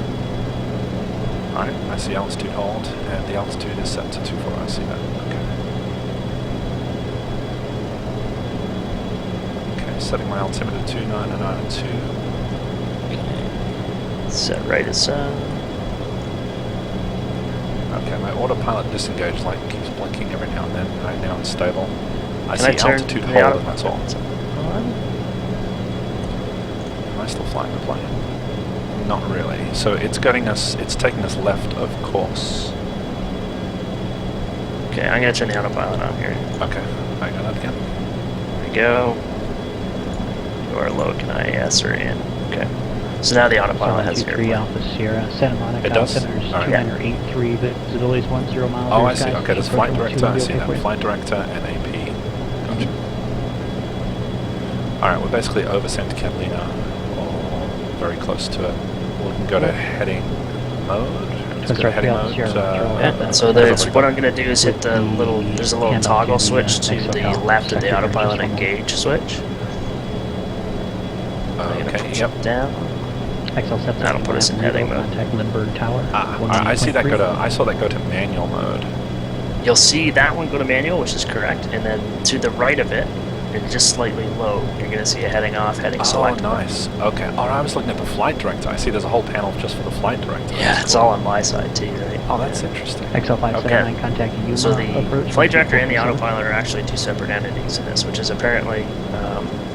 Alright, I see altitude hold, and the altitude is set to 24. I see that. Okay, setting my altimeter to 992. Set right as Okay, my autopilot disengage light keeps blinking every now and then. Right now it's stable. I Can I see turn altitude the hold, auto- and that's all. Am I still flying the plane? Not really. So it's taking us left of course. Okay, I'm gonna turn the autopilot on here. Okay, I got that again. There we go. Your loc and IAS are in. Okay. So now the autopilot has 723 your Alpha Sierra, Santa Monica It does? altimeters Alright. 2983, visibility is 10 miles. Oh, rear I see. skies, Okay, there's approach flight director. I 12, see okay that. for you. Flight director and AP. Gotcha. Alright, we're basically over Santa Catalina, or very close to it. We can go to heading mode. Let's go to heading mode. Yeah, so what I'm going to do is hit the little, there's a little toggle switch to the left of the autopilot engage switch. I'm going to Okay, push yep. it down. XL set That'll put us in heading mode. Contact Lindbergh Tower. I see that I saw that go to manual mode. You'll see that one go to manual, which is correct, and then to the right of it, and just slightly low, you're going to see a heading off, heading select. Oh, nice. Okay. Oh, I was looking at the flight director. I see there's a whole panel just for the flight director. Yeah, That's it's cool. all on my side too, right? Oh, that's interesting. XL579 contacting you. So the flight director and the autopilot are actually two separate entities in this, which is apparently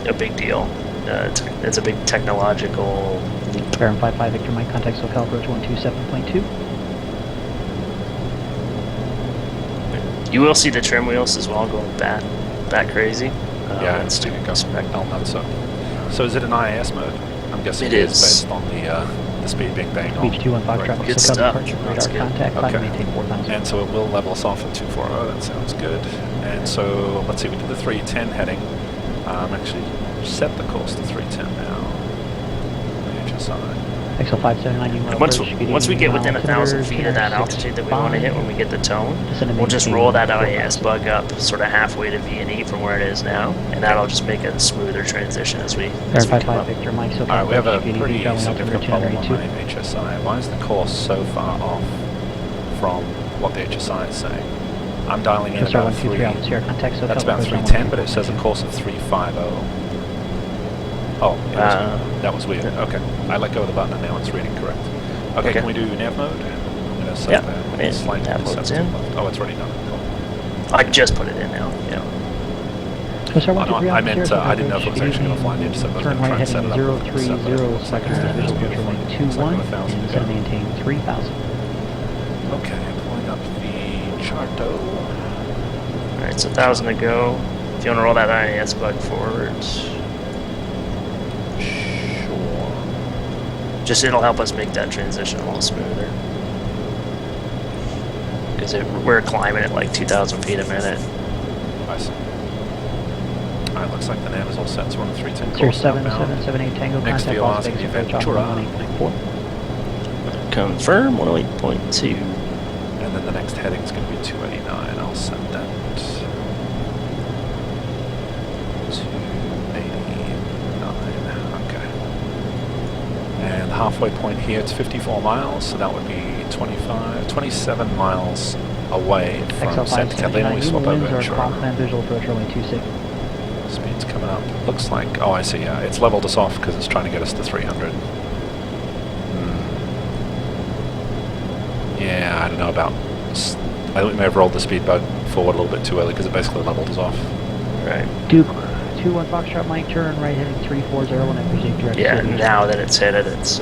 a big deal. It's a big technological leap. Baron 55 Victor Mike, contact SoCal approach 127.2. You will see the trim wheels as well going bat crazy. Yeah, it's it's to expect. So is it an IAS mode? I'm guessing It it is is. based on the speed being banged on. Beach 21 Foxtrot, Good SoCal stuff. departure, That's radar good. contact, climb Okay. and maintain 4,000. And so it will level us off at 240. That sounds good. And so let's see, we did the 310 heading. Actually set the course to 310 now. HSI. XL579 you Once we get within 1,000 feet of that altitude that we want to hit when we get the tone, we'll just roll that IAS bug up sort of halfway to V&E from where it is now, and that'll just make a smoother transition as we Baron come 55 up. Victor Mike, SoCal Alright, we have a approach, pretty GDV, traveling significant altimeter problem on 292. my HSI. Why is the course so far off from what the HSI is saying? I'm dialing in Star about 123 Alpha Sierra, contact SoCal that's about approach 310, but it says a course of 350. Oh, that was weird. Okay, I let go of the button and now it's reading correct. Okay, can we do nav mode? I'm going to set that slight nav mode's sensitive in. left. Oh, it's already done. Cool. I just put it in now. Yeah. Star Oh, no, 123 I Alpha meant, Sierra, I didn't know if it was actually going to fly the intercept. I was turn going to try right and set heading it up. 030, select visual approach runway 21, and set and maintain 3,000. Okay, pulling up the charto. Alright, so 1,000 to go. If you want to roll that IAS bug forward, Sure. just it'll help us make that transition a little smoother. Because we're climbing at like 2,000 feet a minute. I see. Alright, looks like the nav is all set. So we're on the 310 Sierra course outbound. 7778 Tango, Next contact VOR Las is Vegas gonna be approach Ventura. 18.4. Confirm 108.2. And then the next heading is going to be 289. I'll set that. 289. Okay. And the halfway point here, it's 54 miles, so that would be 27 miles away from Santa Catalina. We swap over winds are Ventura. complement visual approach runway 26. Speed's coming up. Looks like, oh, I see. Yeah, it's leveled us off because it's trying to get us to 300. Yeah, I don't know about. I think we may have rolled the speed bug forward a little bit too early because it basically leveled us off. Right. Duke 21 Foxtrot Mike, turn right heading 340 and then proceed direct. Yeah, now that it's hit it, it's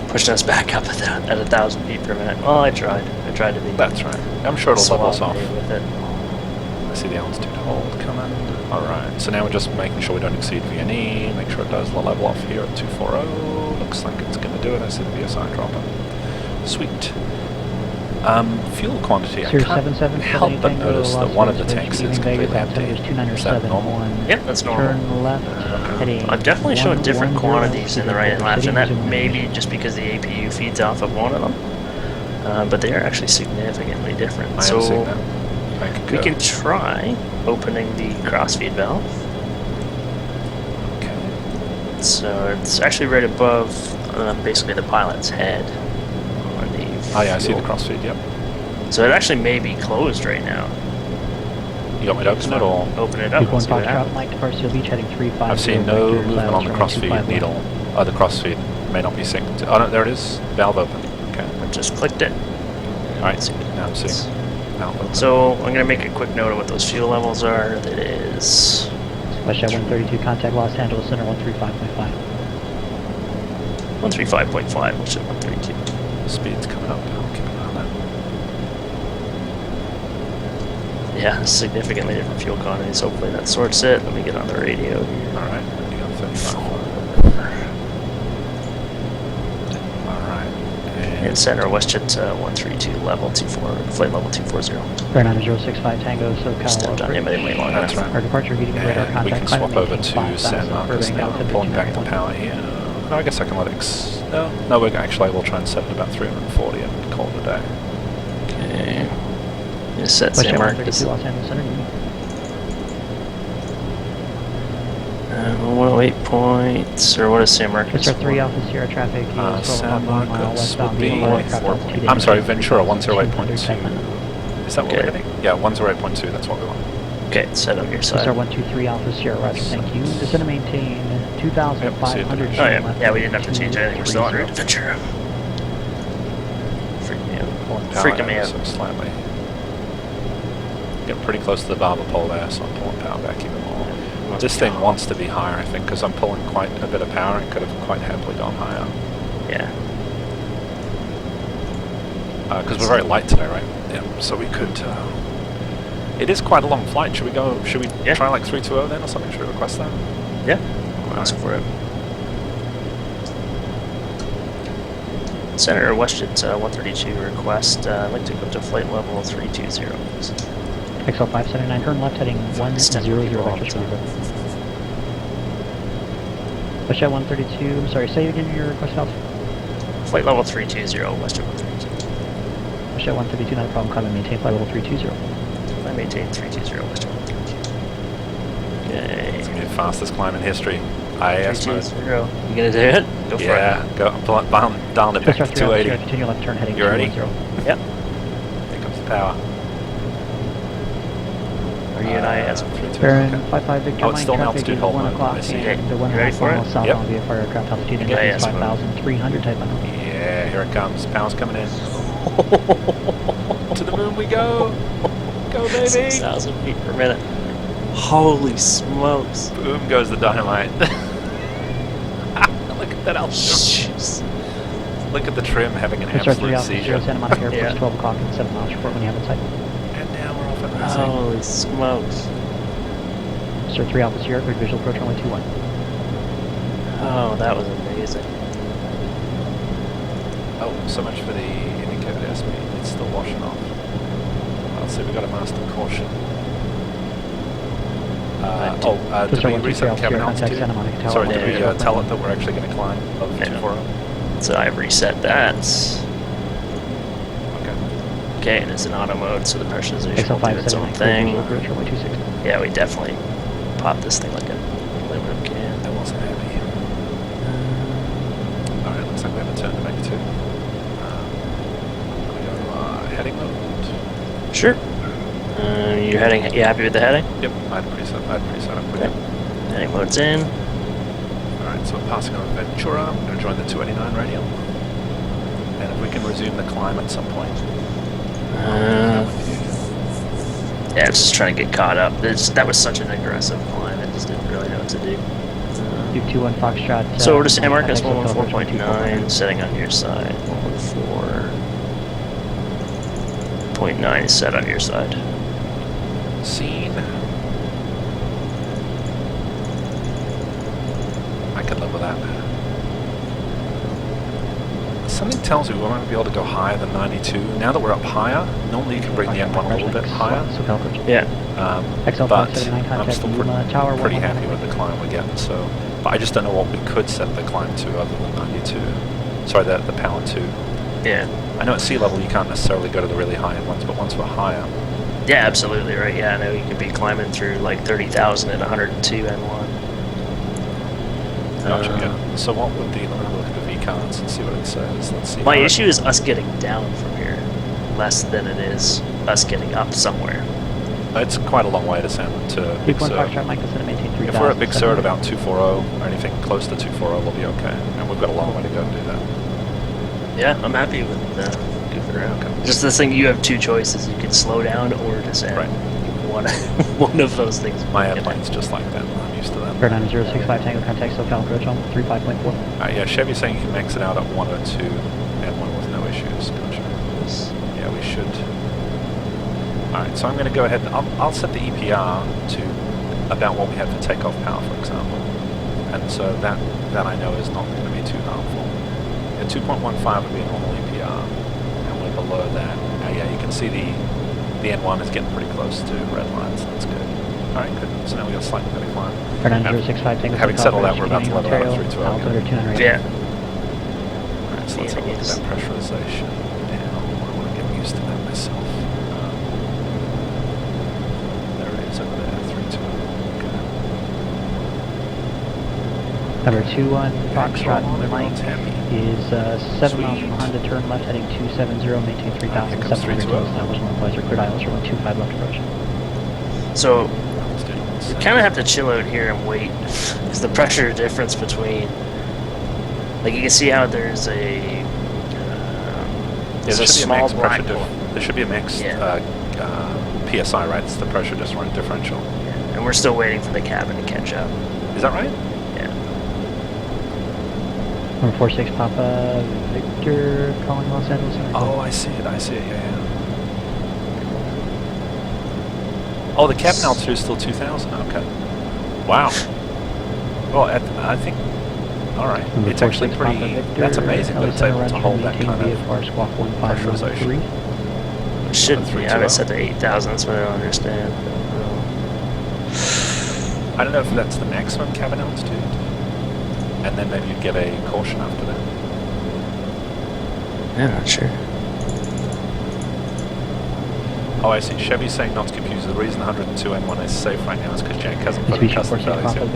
pushing us back up at 1,000 feet per minute. Well, I tried to be. That's right. I'm sure it'll level us off. with it. I see the altitude hold coming. Alright, so now we're just making sure we don't exceed VNE, make sure it does the level off here at 240. Looks like it's going to do it. I see the VSI dropping. Sweet. Fuel quantity. I Sir, can't 77 help but Tango, notice that Los one of the Angeles, tanks leaving is Vegas, completely empty. altimeter is Is that normal? 2971. Yep, that's normal. Turn left, heading I'm definitely showing different 110, quantities in the right and left, and that City, may be just because the APU feeds off of one of them. But they are actually significantly different. I So am seeing that. I could we go. can try opening the crossfeed valve. Okay. So it's actually right above basically the pilot's head on the Oh yeah, I see the fuel. crossfeed, yep. So it actually may be closed right now. You want me to open it or? Open it up. People and in see what Foxtrot, happens. Mike Departure Beach heading 350. I've seen no vectors, movement on the runway crossfeed 25 needle. left. Oh, the crossfeed may not be synced. Oh no, there it is. Valve open. Okay. I just clicked it. Alright, now I'm seeing valve open. So I'm going to make a quick note of what those fuel levels are. That is WestJet 132, contact Los Angeles Center 135.5. 135.5, which is 132. Speed's coming up. I'll keep an eye on that. Yeah, significantly different fuel quantities. Hopefully that sorts it. Let me get on the radio here. Alright, ending on 35. Alright. In center, WestJet 132, level 24, flight level 240. Air 9065 Tango, SoCal. Stepped on him anyway long That's enough. right. Our departure heating and radar And we contact. can climate swap over maintain to 5,000, San Marcos Burbank now. altitude Pulling back the 291. power here. No, I guess I can let it no, we're actually we'll try and set it about 340 and call it a day. Okay. You set WestJet San Marcos. 132, Los Angeles Center. 108 points, or what is San Marcos? It's our 3 Alpha Sierra traffic. San Marcos westbound would be aircraft altitude I'm sorry, indicated Ventura 200 108.2. type minute. Is that what Okay. we're hitting? Yeah, 108.2, that's what we want. Okay, set on your It's side. our 123 Alpha Sierra, roger, thank you. Descend and maintain 2,500. Yep, Oh yeah, yeah, we didn't have to change anything. We're still on route to Ventura. Freaked me out. Pulling power Freaking down me out. so slightly. Getting pretty close to the barber pole there, so I'm pulling power back even more. This thing wants to be higher, I think, because I'm pulling quite a bit of power. It could have quite happily gone higher. Yeah. Because we're very light today, right? Yeah, so we could... it is quite a long flight. Should we Yeah. try like 320 then or something? Should we request that? Yeah. Alright. Ask for it. Center WestJet 132 request. I'd like to go to flight level 320. please. XL 579, turn left heading 100 vectors for Libra. WestJet 132, I'm sorry, say again your request out. Flight level 320, WestJet 132. WestJet 132, not a problem, climb and maintain flight level 320. I maintain 320, WestJet 132. It's Okay. going to be the fastest climb in history. IAS mode. 320. You gonna do it? Go for Yeah, go. I'm down it back to Twist our 3 Alpha 280. Sierra, continue left turn heading You ready? 210. it. Yep. Here comes the power. Are you and I as Baron 55 Victor, Oh, it's line still an traffic altitude is hold 1 mode, o'clock I see. Okay, and the you 1.5 ready for it? miles southbound Yep. VFR aircraft altitude Yeah, index yeah. 5,300 type minute. Yeah, here it comes. Power's coming in. To the moon we go. Go, baby. 6,000 feet per minute. Holy smokes. Boom goes the dynamite. Look at that altitude. Jeez. Look at the trim having an It's our 3 absolute Alpha seizure. Sierra, Santa Monica Airport, Yeah. 12 o'clock and 7 miles report when you have it sight. And now we're off at racing. Holy smokes. Sir 3 Alpha Sierra, cleared visual approach runway 21. Oh, that was amazing. Oh, so much for the indicated airspeed. It's still washing off. Let's see, we got a master caution. Did Twist we our 123 reset the Alpha cabin Sierra, contact altitude? Santa Monica Tower. Sorry, did we 130 tell it that we're actually going to climb above No. 240? So I've reset that. Okay. Okay, and it's in auto mode, so the pressurization XL will do its own 579, cleared thing. visual approach runway 260. Yeah, we definitely popped this thing like a aluminum can. I wasn't happy. Alright, looks like we have a turn to make too. I'm going to go heading mode. Sure. You happy with the heading? Yep, I'd preset up with Okay. it. Heading mode's in. Alright, so we're passing on Ventura. I'm going to join the 289 radial. And if we can resume the climb at some point. Yeah, it's just trying to get caught up. That was such an aggressive climb. I just didn't really know what to do. Duke 21 Foxtrot. So over to San Marcos, XL approach 114.9, setting on your side. 114.9 is set on your side. Seen. I could live with that. Something tells me we won't be able to go higher than 92. Now that we're up higher, normally you can bring the N1 a little bit higher. Yeah. But I'm still pretty happy with the climb we're getting. So, but I just don't know what we could set the climb to other than 92. Sorry, the power to. Yeah. I know at sea level you can't necessarily go to the really high end ones, but once we're higher. Yeah, absolutely right. Yeah, I know you could be climbing through like 30,000 at 102 N1. Gotcha, yeah. So what would the, let me have a look at the V cards and see what it says. Let's see. My issue is us getting down from here, less than it is us getting up somewhere. It's quite a long way to San to Big Sur. If we're at Big Sur at about 240 or anything close to 240, we'll be okay. And we've got a long way to go to do that. Yeah, I'm happy with goofing around. Okay. Just the thing, you have two choices: you can slow down or descend. Right. One of those things. My airplane's just like that. I'm used to that. Air 9065 Tango contact SoCal approach on 35.4. Yeah, Chevy's saying you can max it out at 102 and one with no issues. Gotcha. Yeah, we should. Alright, so I'm going to go ahead and I'll set the EPR to about what we had for takeoff power, for example. And so that I know is not going to be too harmful. Yeah, 2.15 would be a normal EPR, and we're below that. Yeah, you can see the N1 is getting pretty close to red lines. That's good. Alright, good. So now we got a slightly better climb. Air 9065 Tango. Having said all that, we're about to level out at 312. Yeah. Alright, so let's have a look at that pressurization. Damn, I want to get used to that myself. There it is over there, 312. Number 21 Foxtrot Mike happy. is 7 miles from Honda, turn left heading 270, maintain 3,700 establishment pleasure, cleared islands for 125 left approach. So, we kind of have to chill out here and wait, because the pressure difference between, like you can see how there's a small black hole. There should be a max PSI, right? It's the pressure differential. Yeah. And we're still waiting for the cabin to catch up. Is that right? Number 46 Papa Victor calling Los Angeles. Oh, I see it, yeah. Oh, the cabin altitude is still 2,000, okay. Wow. Well, I think, alright, it's actually pretty, that's amazing that it's able to hold that kind of pressurization. It shouldn't be, I haven't set to 8,000, that's what I don't understand. I don't know if that's the maximum cabin altitude. And then maybe you'd get a caution after that. I'm not sure. Oh, I see. Chevy's saying not to confuse. The reason 102 N1 is safe right now is because Jack hasn't put a custom values yet.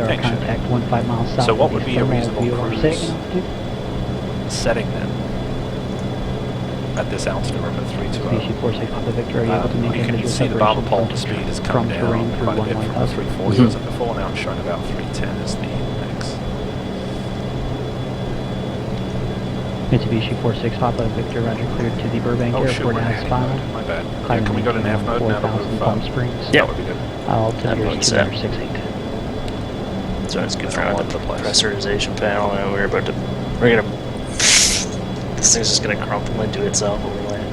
Thanks, Chevy. So what would be a reasonable cruise setting then? At this altitude, we're at 320. You can see the barber pole speed is coming down quite a bit from the 340 was it before. Now it's showing about 310 is the max. Mitsubishi 46 Papa Victor, Roger, cleared to the Burbank Airport as final. My bad. Yeah, can we go to nav mode now to move Palm Springs? Yeah. That would be good. Altimeter is 268. So it's good for the pressurization panel, and we're gonna, this thing's just gonna crumple into itself when we land.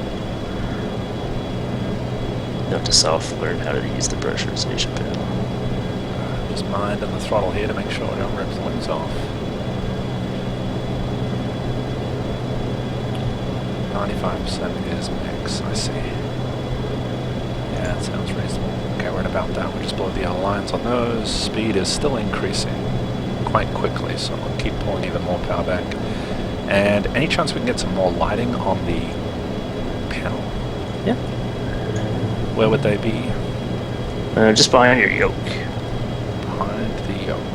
You have to self-learn how to use the pressurization panel. Just mind on the throttle here to make sure we don't rip the wings off. 95% is max, I see. Yeah, that sounds reasonable. Okay, we're at about that. We're just below the outer lines on those. Speed is still increasing quite quickly, so we'll keep pulling even more power back. And any chance we can get some more lighting on the panel? Yeah. Where would they be? Just behind your yoke. Behind the yoke.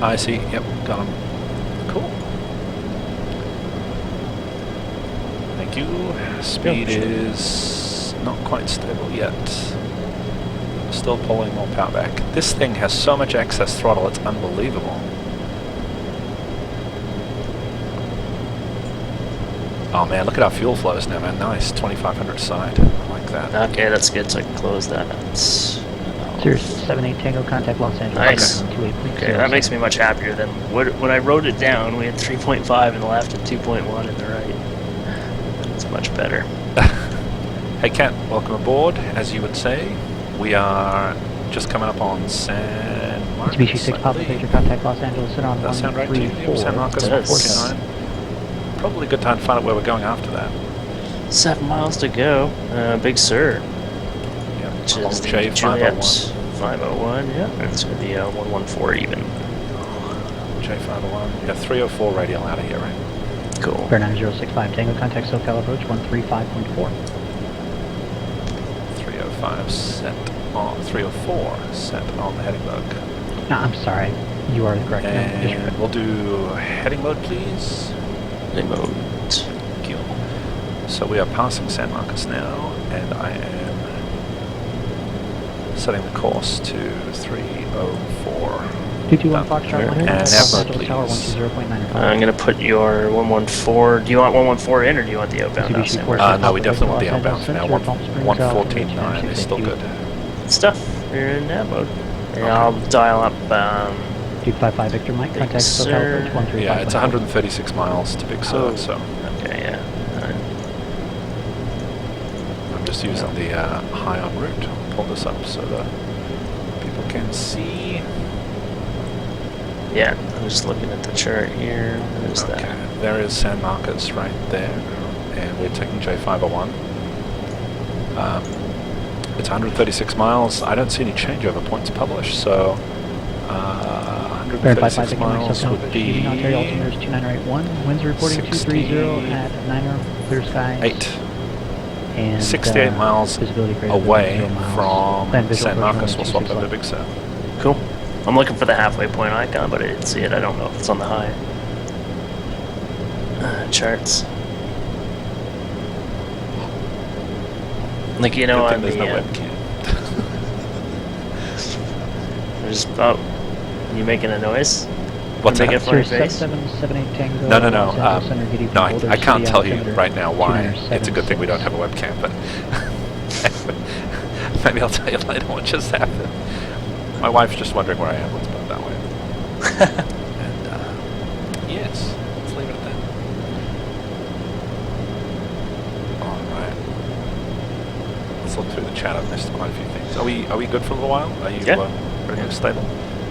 I see, yep, got them. Cool. Thank you. Speed is not quite stable yet. Still pulling more power back. This thing has so much excess throttle, it's unbelievable. Oh man, look at our fuel flows now, man. Nice, 2,500 side. I like that. Okay, that's good, so I can close that. Sirius 78 Tango, contact Los Angeles. Nice. Okay, that makes me much happier than when I wrote it down. We had 3.5 in the left and 2.1 in the right. much better. Hey Kat, welcome aboard. As you would say, we are just coming up on San Marcos. Mitsubishi 6 I Papa believe. Victor, contact Los Angeles, sit on Does that sound right to you? 134. San Marcos It does. 149. Probably a good time to find out where we're going after that. 7 miles to go. Big Sur, Yeah, which along is the J501. Juliet 501. Yeah, and it's going to be 114 even. J501. Yeah, 304 radial out of here, right? Cool. Bear 9065 Tango, contact SoCal approach 135.4. 305 set on 304 set on the heading log. No, I'm sorry. You are the correct one. And we'll do heading mode, please. Remote. Thank you. So we are passing San Marcos now, and I am setting the course to 304. 221 Foxtrot, And Los nav mode, Angeles Tower please. 120.9. I'm going to put your 114. Do you want 114 in or do you want the outbound now? Mitsubishi San 4 Marcos? No, we definitely want the Los outbound for now. Angeles, Palm Springs, 114.9 is still good. Good stuff. You're in nav mode. And Okay. I'll dial up. 255 Victor Mike, Big contact Sur. SoCal approach 135. Yeah, it's 136 miles to Big Sur, Oh. so Okay, yeah. I'm just using the high on route. I'll pull this up so that people can see. Yeah, I'm just looking at the chart here. What is Okay, that? there is San Marcos right there, and we're taking J501. It's 136 miles. I don't see any changeover points published, so Bear 55 136 Victor Mike, miles SoCal would approach be Union Ontario altimeters 2981. Winds reporting 230 at 9 clear skies. 8. And 68 miles visibility greater than away 0 miles. from Planned visual San approach Marcos. We'll swap over to 261. Big Sur. Cool. I'm looking for the halfway point icon, but I didn't see it. I don't know if it's on the high charts. Like, you know, Good on thing the... there's no webcam. there's, oh, you making a noise? What's Big that? F on your Sir, face? 7778 Tango. No. Los Angeles Center, Giddy No, from Boulder I can't City, tell you altimeter right now why. 297. It's a good thing we don't have a webcam, but maybe I'll tell you later what just happened. My wife's just wondering where I am. Let's put it that way. And yes, let's leave it at that. All right. Let's look through the chat. I've missed quite a few things. Are we good for a little while? Are you Yeah. ready to stable?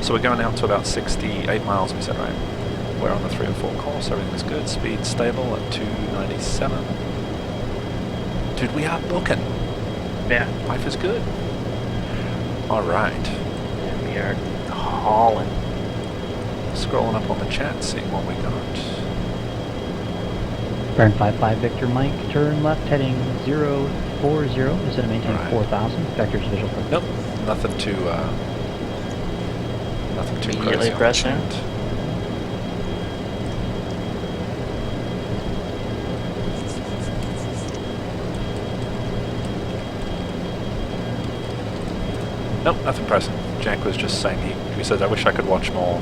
So we're going out to about 68 miles. We said, right? We're on the 304 course. Everything's good. Speed stable at 297. Dude, we are booking. Yeah. Life is good. All right. And we are hauling. Scrolling up on the chat, seeing what we got. Burn 55 Victor Mike, turn left heading 040. Is it a maintain Right. 4000? Vector's visual. Nope, nothing too Immediately crazy. on pressing. that. Nope, nothing pressing. Jack was just saying he says, I wish I could watch more.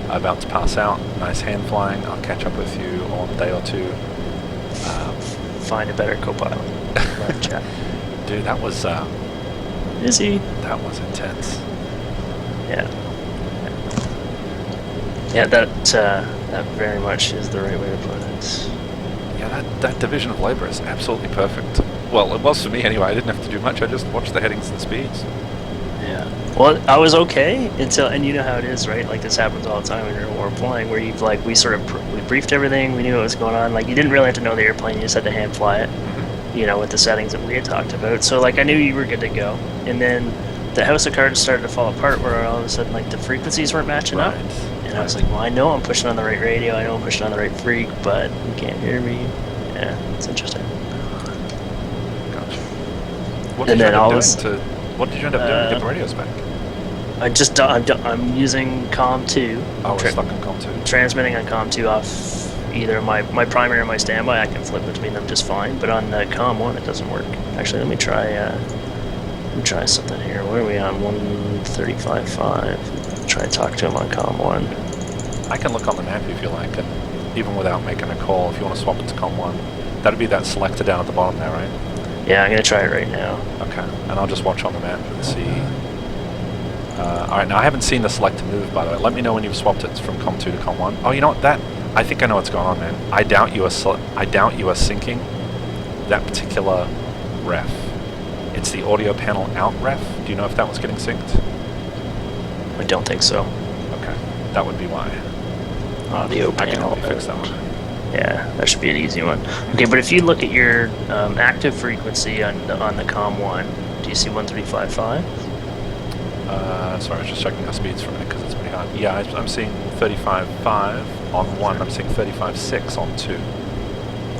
About to pass out. Nice hand flying. I'll catch up with you on a day or two. Find a better co-pilot. Live chat. Dude, that was Is he? that was intense. Yeah. Yeah, that very much is the right way to put it. Yeah, that division of labor is absolutely perfect. Well, it was for me anyway. I didn't have to do much. I just watched the headings and speeds. Yeah. Well, I was okay until, and you know how it is, right? Like this happens all the time when you're war flying, where you've like we briefed everything, we knew what was going on. Like you didn't really have to know the airplane, you just had to hand fly it, you know, with the settings that we had talked about. So like I knew you were good to go, and then the house of cards started to fall apart, where all of a sudden like the frequencies weren't matching up, and I was like, well, I know I'm pushing on the right radio, I know I'm pushing on the right freak, but you can't hear me. Yeah, it's interesting. Gotcha. What And did you then end up all doing this- what did you end up doing to get the radios back? I'm using COM2. Oh, we're stuck on COM 2. Transmitting on COM2 off either my primary or my standby. I can flip between them just fine, but on the COM1 it doesn't work. Actually, let me try something here. What are we on? 135.5. Try to talk to him on COM1. I can look on the map if you like, and even without making a call, if you want to swap it to COM1, that'd be that selector down at the bottom there, right? Yeah, I'm gonna try it right now. Okay, and I'll just watch on the map and see. Alright, now I haven't seen the selector move, by the way. Let me know when you've swapped it from COM2 to COM1. Oh, you know what? I think I know what's going on, man. I doubt you are syncing that particular ref, it's the audio panel out ref. Do you know if that was getting synced? I don't think so. Okay, that would be why. Audio I can panel. help you fix that one. Yeah, that should be an easy one. Okay, but if you look at your active frequency on the COM1, do you see 135.5? Sorry, I was just checking our speeds for a minute because it's pretty hard. Yeah, I'm seeing 35.5 on 1. I'm seeing 35.6 on 2.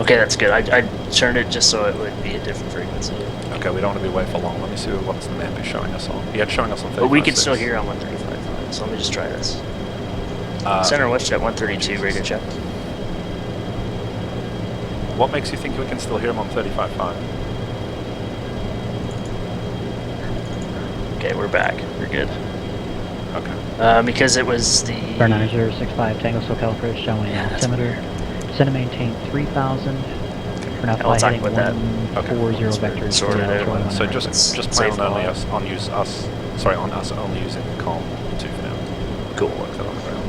Okay, that's good. I turned it just so it would be a different frequency. Okay, we don't want to be away for long. Let me see what's the map is showing us on. Yeah, it's showing us on 35.6. But we can still hear on 135.5, so let me just try this. Center WestJet 132, radio check. What makes you think we can still hear him on 35.5? Okay, we're back. We're good. Okay. Because it was the... Bear 9065 Tango SoCal Approach, showing altimeter. Center maintain 3000. For now, Yeah, we'll fly talk heading about that. 140 vectors. Sort it out. So just plan save on only a us on us only using COM 2 for now. Cool. We'll work that on the ground.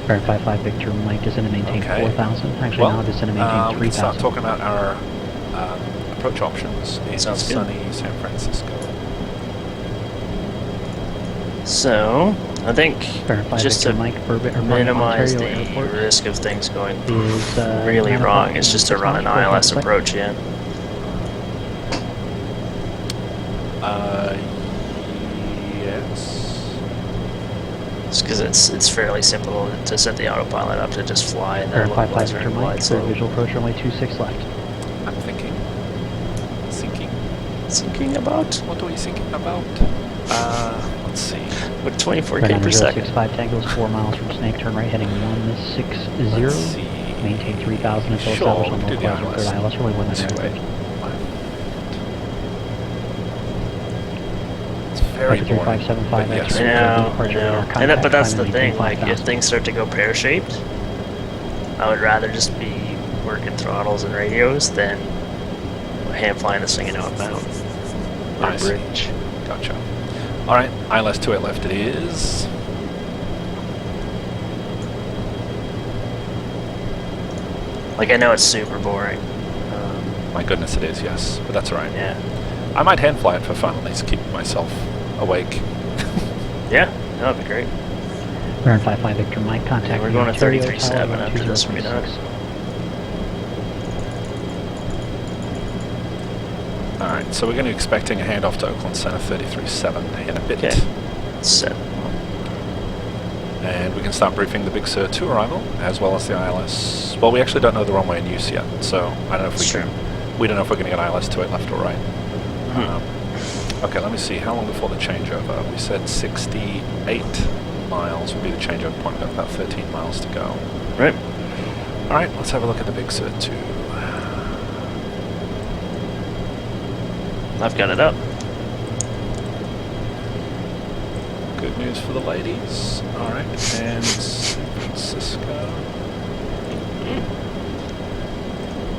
Bear 55 Victor Mike, descend to maintain Okay. 4000. Actually, now descend to maintain we can start 3000. talking about our approach options in Sounds good. sunny San Francisco. So, I think Bear 5 just Victor to Mike, minimize the Ontario Airport risk of things going is really 9 wrong, o'clock it's just to and run an 6 miles ILS per approach, yeah. Yes. Just because it's fairly simple to set the autopilot up to just fly and Bear then 55 localizer Victor and Mike, glide clear slow. visual approach runway 26 left. I'm thinking. Thinking about What are we thinking about? Let's see. with 24k Bear per second. 9065 Tango is 4 miles from Snake, turn right heading 160. Let's see. Maintain 3000 until Sure, established on we can do the localizer, third ILS, runway 19. It's very boring. 3575 but yes. I know, departure I know. radar And that, but contact, that's the finally thing, maintain like, if 5000. things start to go pear-shaped, I would rather just be working throttles and radios than hand flying this thing in outbound. Or Nice. bridge. Gotcha. Alright, ILS 28 left it is. Like, I know it's super boring. My goodness it is, yes. But that's alright. Yeah. I might hand fly it for fun, at least keep myself awake. Yeah, that would be great. Bear 55 Victor Mike, contact. We're going to Ontario, 33.7 Tower, after this, we know. 20.6. Alright, so we're going to be expecting a handoff to Oakland Center 33.7 in a bit. Okay. Set. And we can start briefing the Big Sur 2 arrival, as well as the ILS. Well, we actually don't know the runway in use yet, so I don't know if we Sure. can. We don't know if we're going to get ILS 28 left or right. Okay, let me see. How long before the changeover? We said 68 miles would be the changeover point. We've got about 13 miles to go. Right. Alright, let's have a look at the Big Sur 2. I've got it up. Good news for the ladies. Alright, and San Francisco.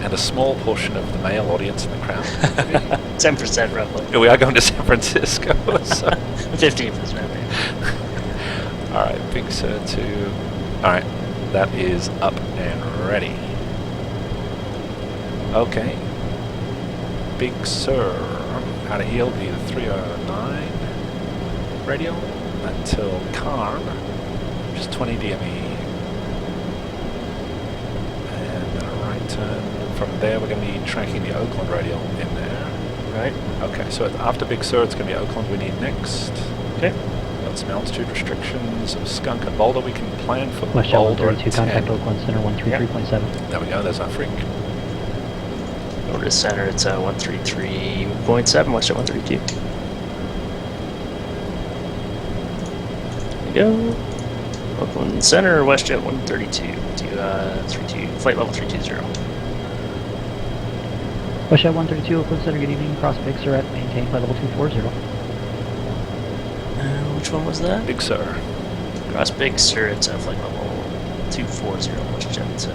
And a small portion of the male audience in the crowd. 10% roughly. We are going to San Francisco. So. 15%. Alright, Big Sur 2. Alright, that is up and ready. Okay. Big Sur. Out of heel, be the 309 radio until Carn, which is 20 DME. And a right turn. From there, we're going to be tracking the Oakland radio in there. Right. Okay, so after Big Sur, it's going to be Oakland we need next. Okay. Got some altitude restrictions of Skunk and Boulder. We can plan for WestJet Boulder 132, at contact 10. Oakland Center 133.7. There we go, there's our freak. Over to center, it's 133.7, WestJet 132. There we go. Oakland Center, WestJet 132 to 32, flight level 320. WestJet 132, Oakland Center, good evening. Cross Big Sur at maintain flight level 240. Which one was that? Big Sur. Cross Big Sur, it's flight level 240, WestJet 132.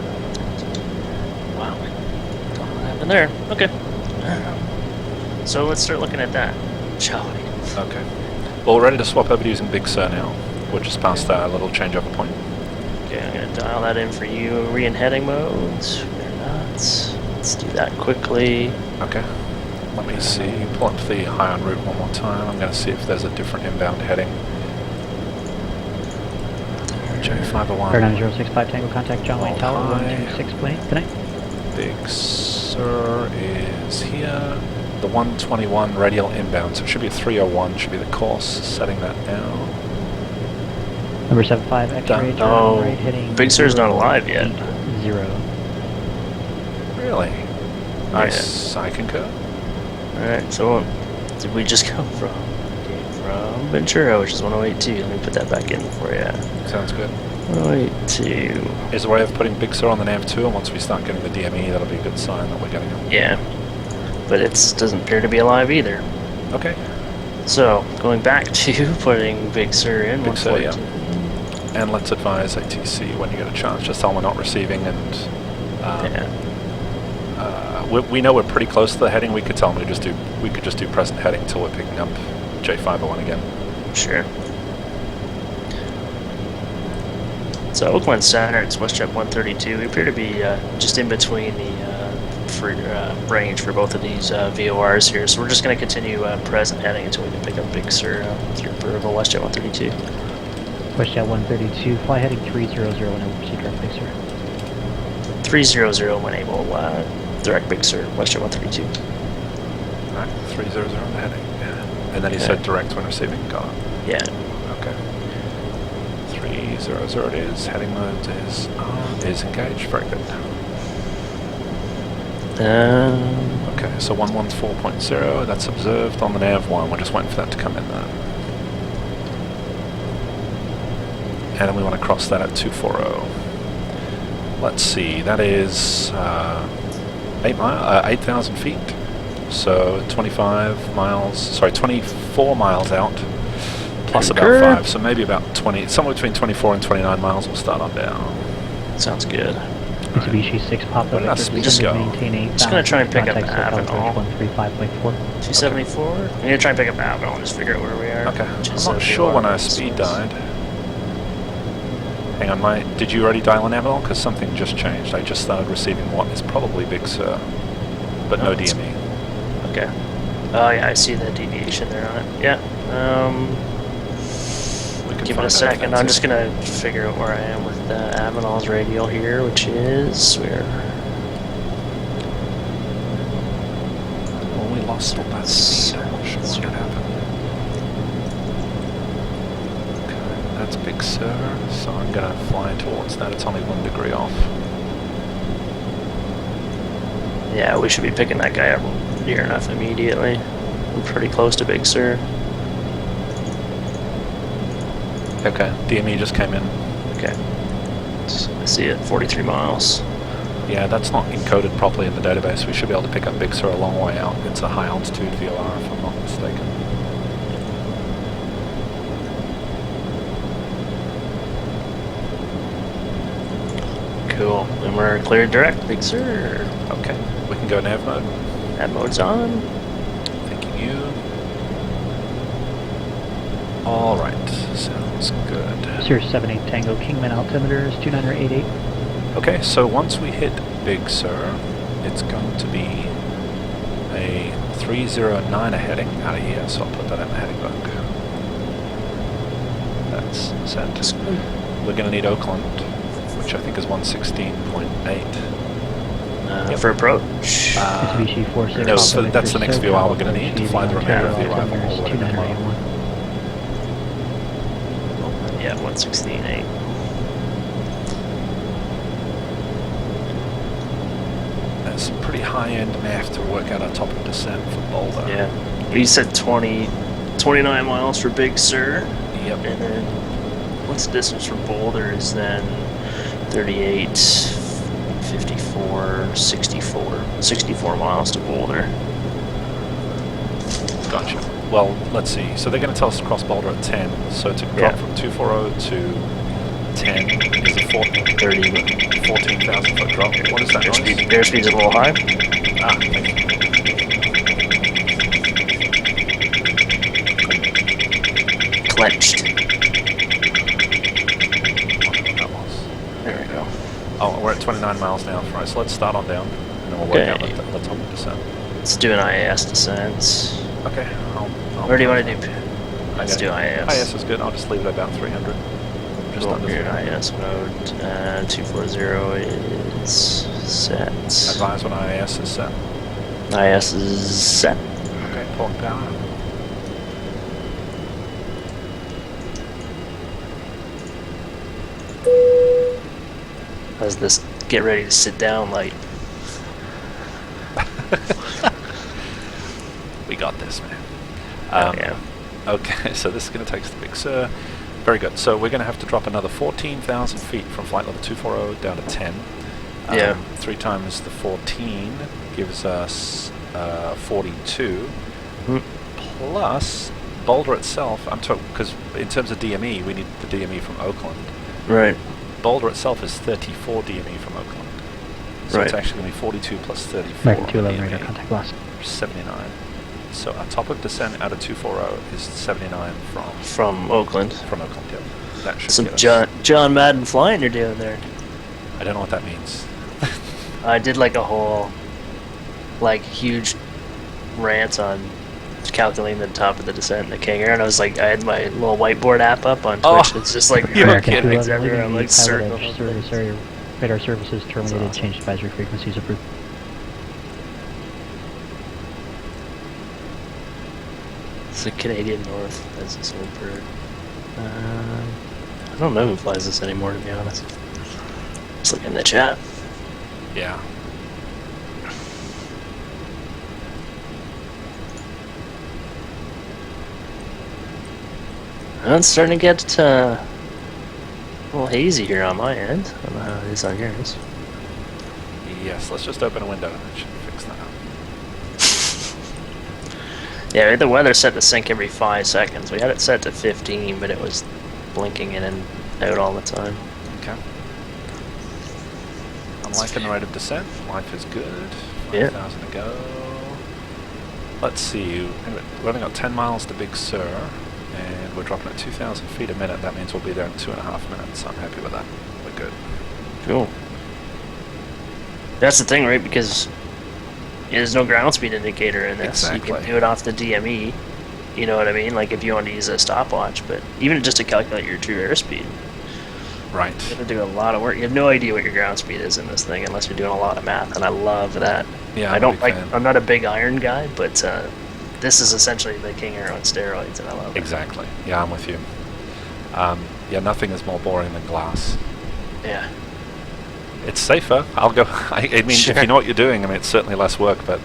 Wow. Don't know what happened there. Okay. So let's start looking at that, shall we? Okay. Well, we're ready to swap over to using Big Sur now. We're just past our little changeover point. Okay, I'm gonna dial that in for you. Re in heading mode. We're not. Let's do that quickly. Okay. Let me see. Pull up the high on route one more time. I'm going to see if there's a different inbound heading. J501. Air 9065 Tango, contact John Wayne Tower, Hi. 126.8. Good night. Big Sur is here. The 121 radial inbound, so it should be a 301, should be the course. Setting that now. Number 75, X-ray, Done. turn Oh, right, heading Big Sur's not alive yet. 0. Really? Nice. I concur. Alright, so did we just come from? From Ventura, which is 108.2. Let me put that back in for you. Sounds good. 108.2. Is there a way of putting Big Sur on the nav too, and once we start getting the DME, that'll be a good sign that we're getting it. Yeah. But it doesn't appear to be alive either. Okay. So, going back to putting Big Sur in. Big Sur, yeah. 142. And let's advise ATC when you get a chance. Just tell them we're not receiving, and Yeah. we know we're pretty close to the heading. We could tell them we could just do present heading till we're picking up J501 again. Sure. So Oakland Center, it's WestJet 132. We appear to be just in between the range for both of these VORs here. So we're just going to continue present heading until we can pick up Big Sur through Burrillville, WestJet 132. WestJet 132, fly heading 300 when able to proceed direct Big Sur. 300 when able, direct Big Sur, WestJet 132. Alright, 300 on the heading. Yeah. And then he said direct when receiving. Got it. Yeah. Okay. 300 it is. Heading mode is engaged. Very good. Okay, so 114.0, that's observed on the nav 1. We're just waiting for that to come in there. And then we want to cross that at 240. Let's see, that is 8,000 feet. So 24 miles out, plus about 5. So maybe about 20, somewhere between 24 and 29 miles we'll start on down. Sounds good. Mitsubishi 6 Papa Where did our Victor, speeds go? maintain 8,000. Just gonna try and pick up Contact Avenal. 135.4. 274? I'm going to try and pick up Avenal and just figure out where we are. Okay, which I'm is, not sure when our VOR. speed died. Hang on, did you already dial an Avenal? Because something just changed. I just started receiving what is probably Big Sur, but no DME. Okay. Oh yeah, I see the deviation there on it. Yeah. We can Give it find a out second. if I'm that's just gonna figure out where I am with Avenal's radial here, which is where. Well, we lost all that speed. I'm not sure what happened. Okay, that's Big Sur, so I'm gonna fly towards that. It's only 1 degree off. Yeah, we should be picking that guy up near enough immediately. We're pretty close to Big Sur. Okay, DME just came in. Okay. So I see it, 43 miles. Yeah, that's not encoded properly in the database. We should be able to pick up Big Sur a long way out. It's a high altitude VOR, if I'm not mistaken. Cool. And we're cleared direct, Big Sur. Okay, we can go nav mode. That mode's on. Thanking you. All right, sounds good. Sirius 78 Tango, Kingman altimeter is 2988. Okay, so once we hit Big Sur, it's going to be a 309 heading out of here, so I'll put that in the heading book. That's sent. We're going to need Oakland, which I think is 116.8. For approach. Mitsubishi 46 no, Papa so Victor, that's the next VOR we're going to need to fly the remainder of the arrival all the way to the cloud. 2981. Yeah, 116.8. That's some pretty high-end math to work out our top of descent for Boulder. Yeah. You said 29 miles for Big Sur. Yep. And then what's the distance from Boulder is then 38, 54, 64 miles to Boulder. Gotcha. Well, let's see. So they're going to tell us to cross Boulder at 10. So to drop from 240 to 10 is a 14,000 foot drop. What is that noise? Airspeed's a little high. Ah, thank you. Clenched. That was. There we go. Oh, we're at 29 miles now. Right, so let's start on down, and then we'll work out Okay. the top of descent. Let's do an IAS descent. Okay. Or do you want to do? Let's Okay. do IAS. IAS is good. I'll just leave it about 300. Just Cool. under You're in 300. IAS mode. 240 is set. Advise when IAS is set. IAS is set. Okay, pulling power. How's this get ready to sit down light? We got this, man. Oh, yeah. Okay, so this is going to take us to Big Sur. Very good. So we're going to have to drop another 14,000 feet from flight level 240 down to 10. Yeah. 3 times the 14 gives us 42. Mhm. Plus, Boulder itself, I'm talking, because in terms of DME, we need the DME from Oakland. Right. Boulder itself is 34 DME from Oakland. So it's Right. actually going to be 42 plus 34. American on 211 DME. radar contact lost. 79. So our top of descent out of 240 is 79 From Oakland. from Oakland. Yep. That should Some get us. John Madden flying you're doing there. I don't know what that means. I did like a whole, like, huge rant on calculating the top of the descent in the King Air, and I was like, I had my little whiteboard app up on Oh, Twitch. It's just like you're American kidding. things 211 everywhere. I'm leaving like the circling. PilotEdge service area. Radar services terminated. awesome. Changed advisory frequencies approved. It's the Canadian North. That's this old bird. I don't know who flies this anymore, to be honest. Just look in the chat. Yeah. It's starting to get a little hazy here on my end. I don't know how it is on yours. Yes, let's just open a window and it should fix that up. Yeah, we had the weather set to sync every 5 seconds. We had it set to 15, but it was blinking in and out all the time. Okay. I'm liking the rate of descent. Life is good. Yeah. 5,000 to go. Let's see. We've only got 10 miles to Big Sur, and we're dropping at 2,000 feet a minute. That means we'll be there in 2.5 minutes. I'm happy with that. We're good. Cool. That's the thing, right? Because there's no ground speed indicator in this. You Exactly. can do it off the DME. You know what I mean? Like if you want to use a stopwatch, but even just to calculate your true airspeed, Right. you have to do a lot of work. You have no idea what your ground speed is in this thing unless you're doing a lot of math, and I love that. Yeah, I I'm a don't big like. fan. I'm not a big iron guy, but this is essentially the King Air on steroids, and I love it. Exactly. Yeah, I'm with you. Yeah, nothing is more boring than glass. Yeah. It's safer. I'll go. I mean, Sure. if you know what you're doing, I mean, it's certainly less work, but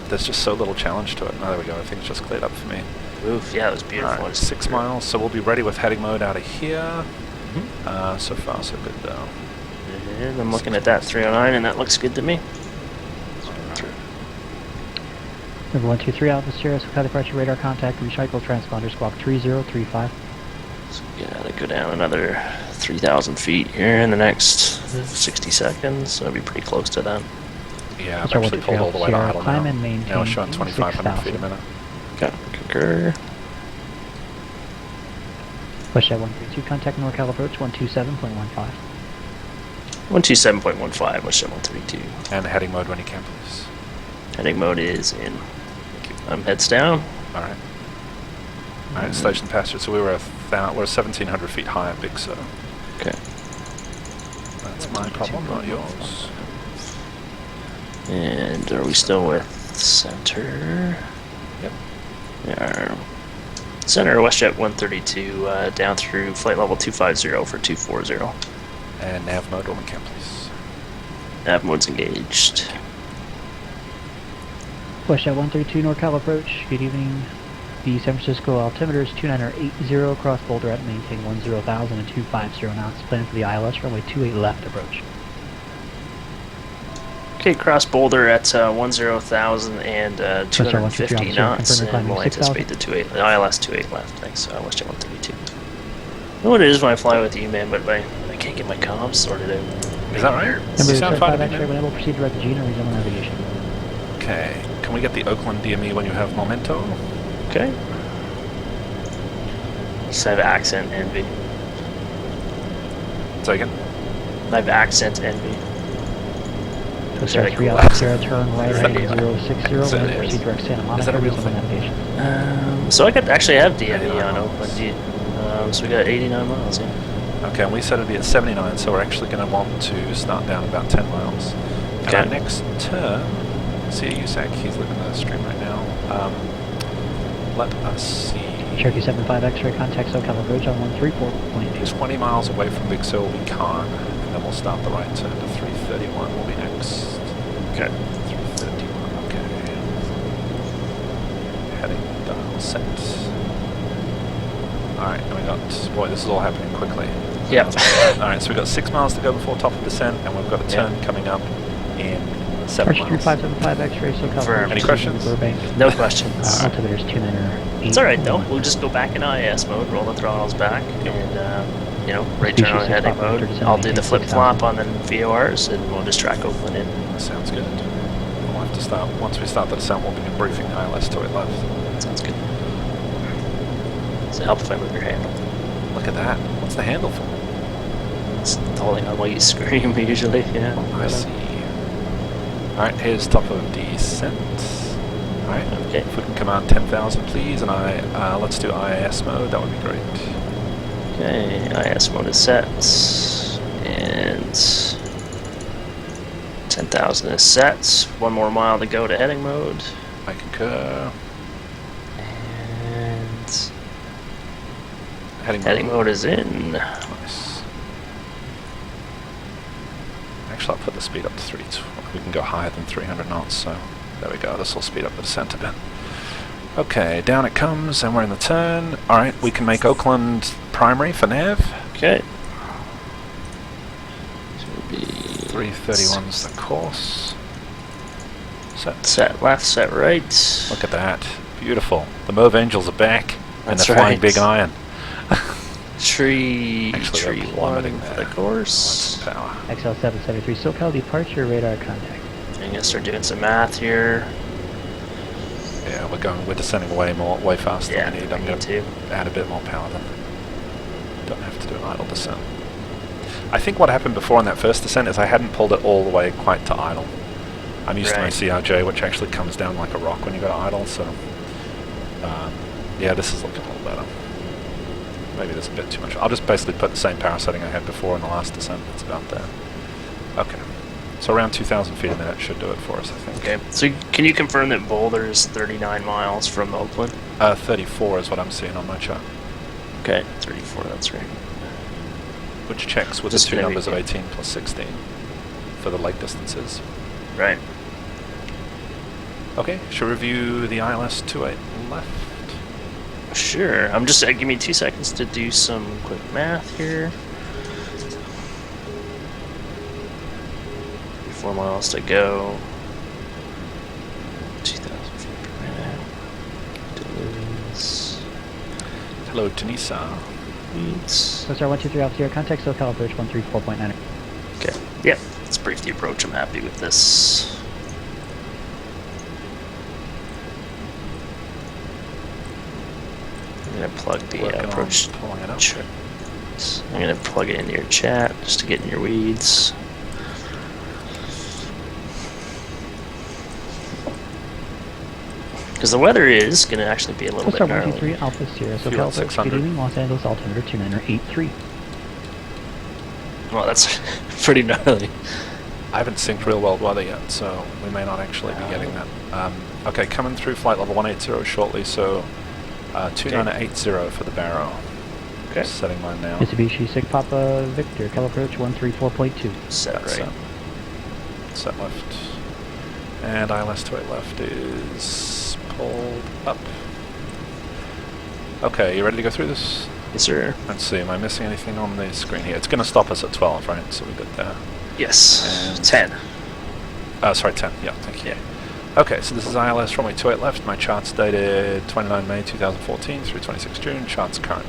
there's just so little challenge to it. Oh, there we go. I think it's just cleared up for me. Oof. Yeah, it was beautiful. Alright, Just 6 miles, so we'll be ready with heading mode out of here. Mhm. So far, so good, though. And I'm looking at that 309, and that looks good to me. Number 123 Alpha Sierra, Sky departure radar contact, recycle transponder squawk 3035. So we gotta go down another 3,000 feet here in the next 60 seconds. So it'll be pretty close to that. Yeah, I've Sierra actually pulled all the way to Sierra, idle climb now. and maintain Now we're showing 2,500 feet a 6,000. minute. Okay, concur. WestJet 132, contact NorCal approach 127.15. 127.15, which is 132. And heading mode when you can, please. Heading mode is in. Heads down. All right. All right, station passenger. So we're 1,700 feet high at Big Sur. Okay. That's my problem, not yours. And are we still with center? Yep. Yeah. Center WestJet 132 down through flight level 250 for 240. And nav mode when we can, please. Nav mode's engaged. WestJet 132 NorCal approach, good evening. The San Francisco altimeter is 2980, cross Boulder at maintain 10,000 and 250 knots. Plan for the ILS runway 28 left approach. Okay, cross Boulder at 10,000 and 250 123 knots, confirm and we'll climbing 6,000. anticipate the 28, the ILS 28 left. Thanks, WestJet 132. I know what it is when I fly with you, man, but I can't get my comms sorted out. Is that right? Number You sound fine 75 to me, X-ray, man. when able, proceed direct to Gina, resume navigation. Okay. Can we get the Oakland DME when you have Memento? Okay. Just have accent envy. Say again? I have accent envy. Coast Guard Very 3 cool. Alpha Sierra, turn right Is heading that- 060, So it and is. proceed direct Santa Is Monica, that a real reasonable thing? navigation. So I could actually have DME 89 on miles. open. So we got 89 miles, yeah. Okay, and we said it'd be at 79, so we're actually going to want to start down about 10 miles. And Okay. our next turn, see USAC, he's looking at the stream right now. Let us see. Cherokee 75 X-ray contact SoCal approach on 134.8. 20 miles away from Big Sur will be Khan, and then we'll start the right turn to 331 will be next. Okay. 331, okay. Heading dial set. Alright, and we got, boy, this is all happening quickly. Yep. Alright, so we've got 6 miles to go before top of descent, and we've got a turn coming up in 7 Departure miles. 3575 X-ray SoCal Confirmed. approach. Any to questions? Burbank. No questions. Altimeter's 2 minor. It's alright though. We'll just go back in IAS mode, roll the throttles back, and, right turn on heading mode. I'll do the flip-flop on the VORs, and we'll just track Oakland in. That sounds good. We'll have to start, once we start the descent, we'll begin briefing ILS to it left. Sounds good. Does it help if I move your handle? Look at that. What's the handle for? It's holding on while you scream, usually, yeah. I see. Alright, here's top of descent. Alright, Okay. if we can command 10,000 please, and let's do IAS mode, that would be great. Okay, IS mode is set, and 10,000 is set. 1 more mile to go to heading mode, I concur. and Heading heading mode is in. Nice. Actually, I'll put the speed up to 3. We can go higher than 300 knots, so there we go. This will speed up the descent a bit. Okay, down it comes, and we're in the turn. Alright, we can make Oakland primary for nav. Okay. So it'll be 331's the course. Set. set left, set right. Look at that. Beautiful. The Mauve Angels are back, and That's they're flying right. Big Iron. Tree Actually, they're plummeting for there. the course. Lots of power. XL773 SoCal departure radar contact. I'm gonna start doing some math here. Yeah, we're descending way faster Yeah, than we need. I I'm need going to. to add a bit more power then. Don't have to do an idle descent. I think what happened before on that first descent is I hadn't pulled it all the way quite to idle. I'm used to my Right. CRJ, which actually comes down like a rock when you go to idle, so yeah, this is looking a little better. Maybe there's a bit too much. I'll just basically put the same power setting I had before in the last descent. It's about there. Okay. So around 2,000 feet a minute should do it for us, I think. Okay. So can you confirm that Boulder is 39 miles from Oakland? 34 is what I'm seeing on my chart, Okay, 34. That's right. which checks with Just the two gonna numbers of be- 18 plus 16 for the lake distances. Right. Okay, should review the ILS 28 left. Sure. I'm just give me 2 seconds to do some quick math here. 4 miles to go. 2,000 feet per minute. Delays. Hello, Denisa. Weeds. Coast Guard 123 Alpha Sierra contact SoCal approach 134.9. Okay. Yep. Let's brief the approach. I'm happy with this. I'm gonna plug the Working on approach. pulling it up. I'm gonna plug it into your chat just to get in your weeds. Because the weather is gonna actually be a little Coast bit Guard gnarly. 123 Alpha Sierra Fuel SoCal at approach 600. good evening, Los Angeles altimeter 2983. Well, that's pretty gnarly. I haven't synced real world weather yet, so we may not actually be getting that. Okay, coming through flight level 180 shortly, so 2980 for the barrow. Okay. Setting mine now. Mitsubishi Sig Papa Victor Cal approach 134.2. Set right. Set. Set left. And ILS 28 left is pulled up. Okay, you ready to go through this? Yes, sir. Let's see, am I missing anything on the screen here? It's going to stop us at 12, right? So we're good there. Yes. And- 10. Sorry, 10. Yeah, thank you. Yeah. Okay, so this is ILS runway 28 left. My chart's dated 29 May 2014 through 26 June. Chart's current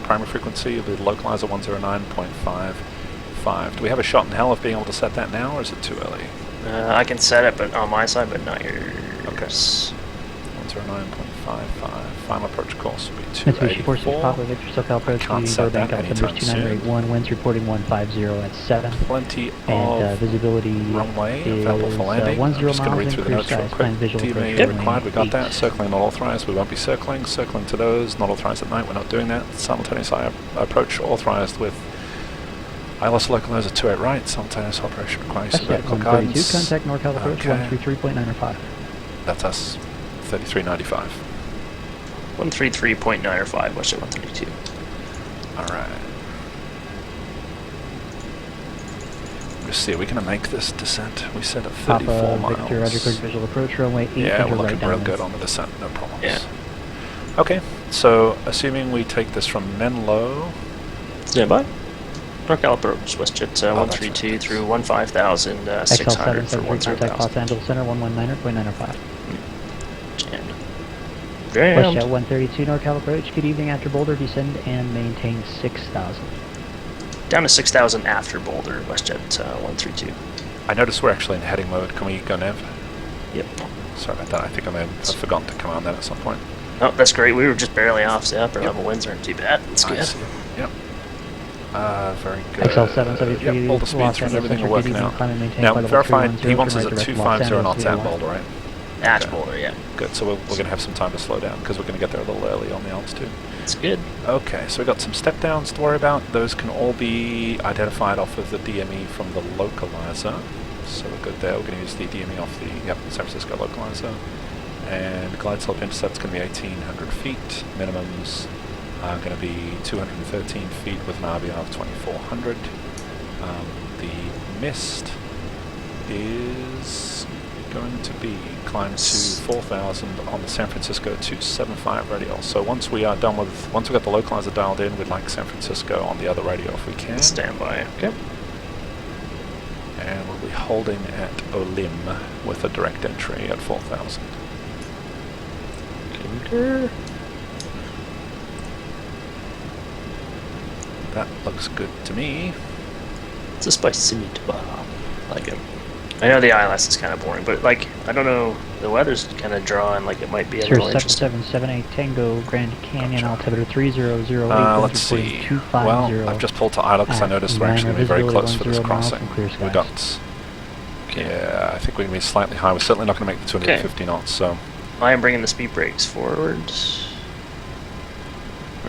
primary frequency with localizer 109.55. Do we have a shot in hell of being able to set that now, or is it too early? I can set it, but on my side, but not yours. Okay. 109.55. 255. Final approach course will be Mitsubishi 46 Papa 284. Victor SoCal Approach Can't to set Burbank, that altimeter anytime soon. 2981, winds reporting 150 at 7. Plenty And of visibility runway is available for landing. 10 I'm just going to miles read in through the clear notes real skies, quick. plan visual DMA approach required, we got runway that. 8. Circling not authorized, we won't be circling. Circling to those, not authorized at night, we're not doing that. Simultaneous approach authorized with ILS localizer 28 right. Simultaneous operation requires That's jet vertical 132, guidance. contact NorCal Approach Okay. 133.905. That's us, 3395. 133.905, WestJet 132. Alright. Let's see, are we going to make this descent? We set at 34 Papa miles. Victor, Roger, clear visual approach runway 8, Yeah, enter we're right looking real downwind. good on the descent, no problems. Yeah. Okay, so assuming we take this from Menlo, Stand by. NorCal Approach, WestJet that's 132 right. through 15,600 XL773, for contact Los 10,000. Angeles Center 119.905. Jammed. WestJet Jammed. 132 NorCal Approach, good evening after Boulder, descend and maintain 6,000. Down to 6,000 after Boulder, WestJet 132. I notice we're actually in heading mode. Can we go nav? Yep. Sorry about that, I think I may have forgotten to command that at some point. Oh, that's great. We were just barely off, so upper level winds aren't too bad. That's I good. see. Yep. Very good. XL773, Yep, all the Los speeds and Angeles everything Center, are working good evening, out. climb and maintain Now, flight level verified, 310, he wants us turn at right direct Los 250 knots Angeles at 301. Boulder, right? That's Okay. Boulder, yeah. Good, so we're going to have some time to slow down because we're going to get there a little early on the altitude. It's good. Okay, so we've got some step downs to worry about. Those can all be identified off of the DME from the localizer. So we're good there. We're going to use the DME off the San Francisco localizer. And glide slope intercept's going to be 1,800 feet. Minimums are going to be 213 feet with an RBR of 2,400. The mist is going to be climbed to 4,000 on the San Francisco 275 radial. So once we are done with, once we've got the localizer dialed in, we'd like San Francisco on the other radio if we can. Stand by. Okay. And we'll be holding at Olim with a direct entry at 4,000. That looks good to me. It's a spicy meatball. Like it. I know the ILS is kind of boring, but like, I don't know, the weather's kind of drawing like it might be a Sir little interesting. 7778 Tango, Grand Canyon, Gotcha. altimeter 3008, Let's see. Well, I've just pulled to idle because I at noticed we're actually going to be very visibility close for this 10 miles crossing. from clear We skies. got, Okay. yeah, I think we're going to be slightly high. We're certainly not going to make the 250 knots, so I am bringing the speed brakes forward.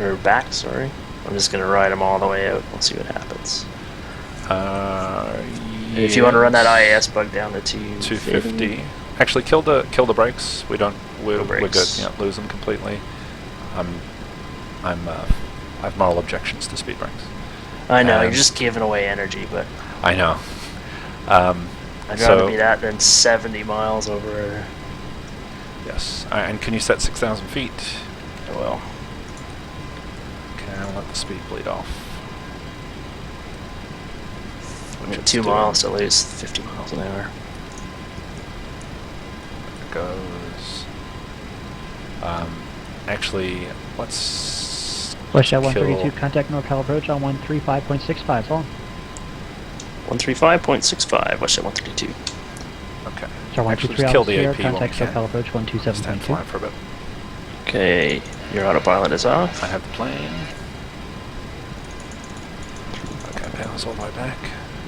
Or back, sorry. I'm just going to ride them all the way out. We'll see what happens. If you want to run that IAS bug down to 250. Actually, kill the brakes. We're good. brakes. Yeah, lose them completely. I have moral objections to speed brakes. I know, you're just giving away energy, but I know. I'd rather be that than 70 miles over. Yes. And can you set 6,000 feet? I will. Okay, I'll let the speed bleed off. I mean, it's 2 doing. miles to lose 50 miles an hour. Goes. Actually, let's WestJet kill- 132, contact NorCal Approach on 135.65, long. 135.65, WestJet 132. Okay. Star Actually, 123 just kill Alpha the Sierra, AP when we contact can. SoCal Approach Stand 127.2. flying for a bit. Okay, your autopilot is off. I have the plane. Okay, power's all the way back.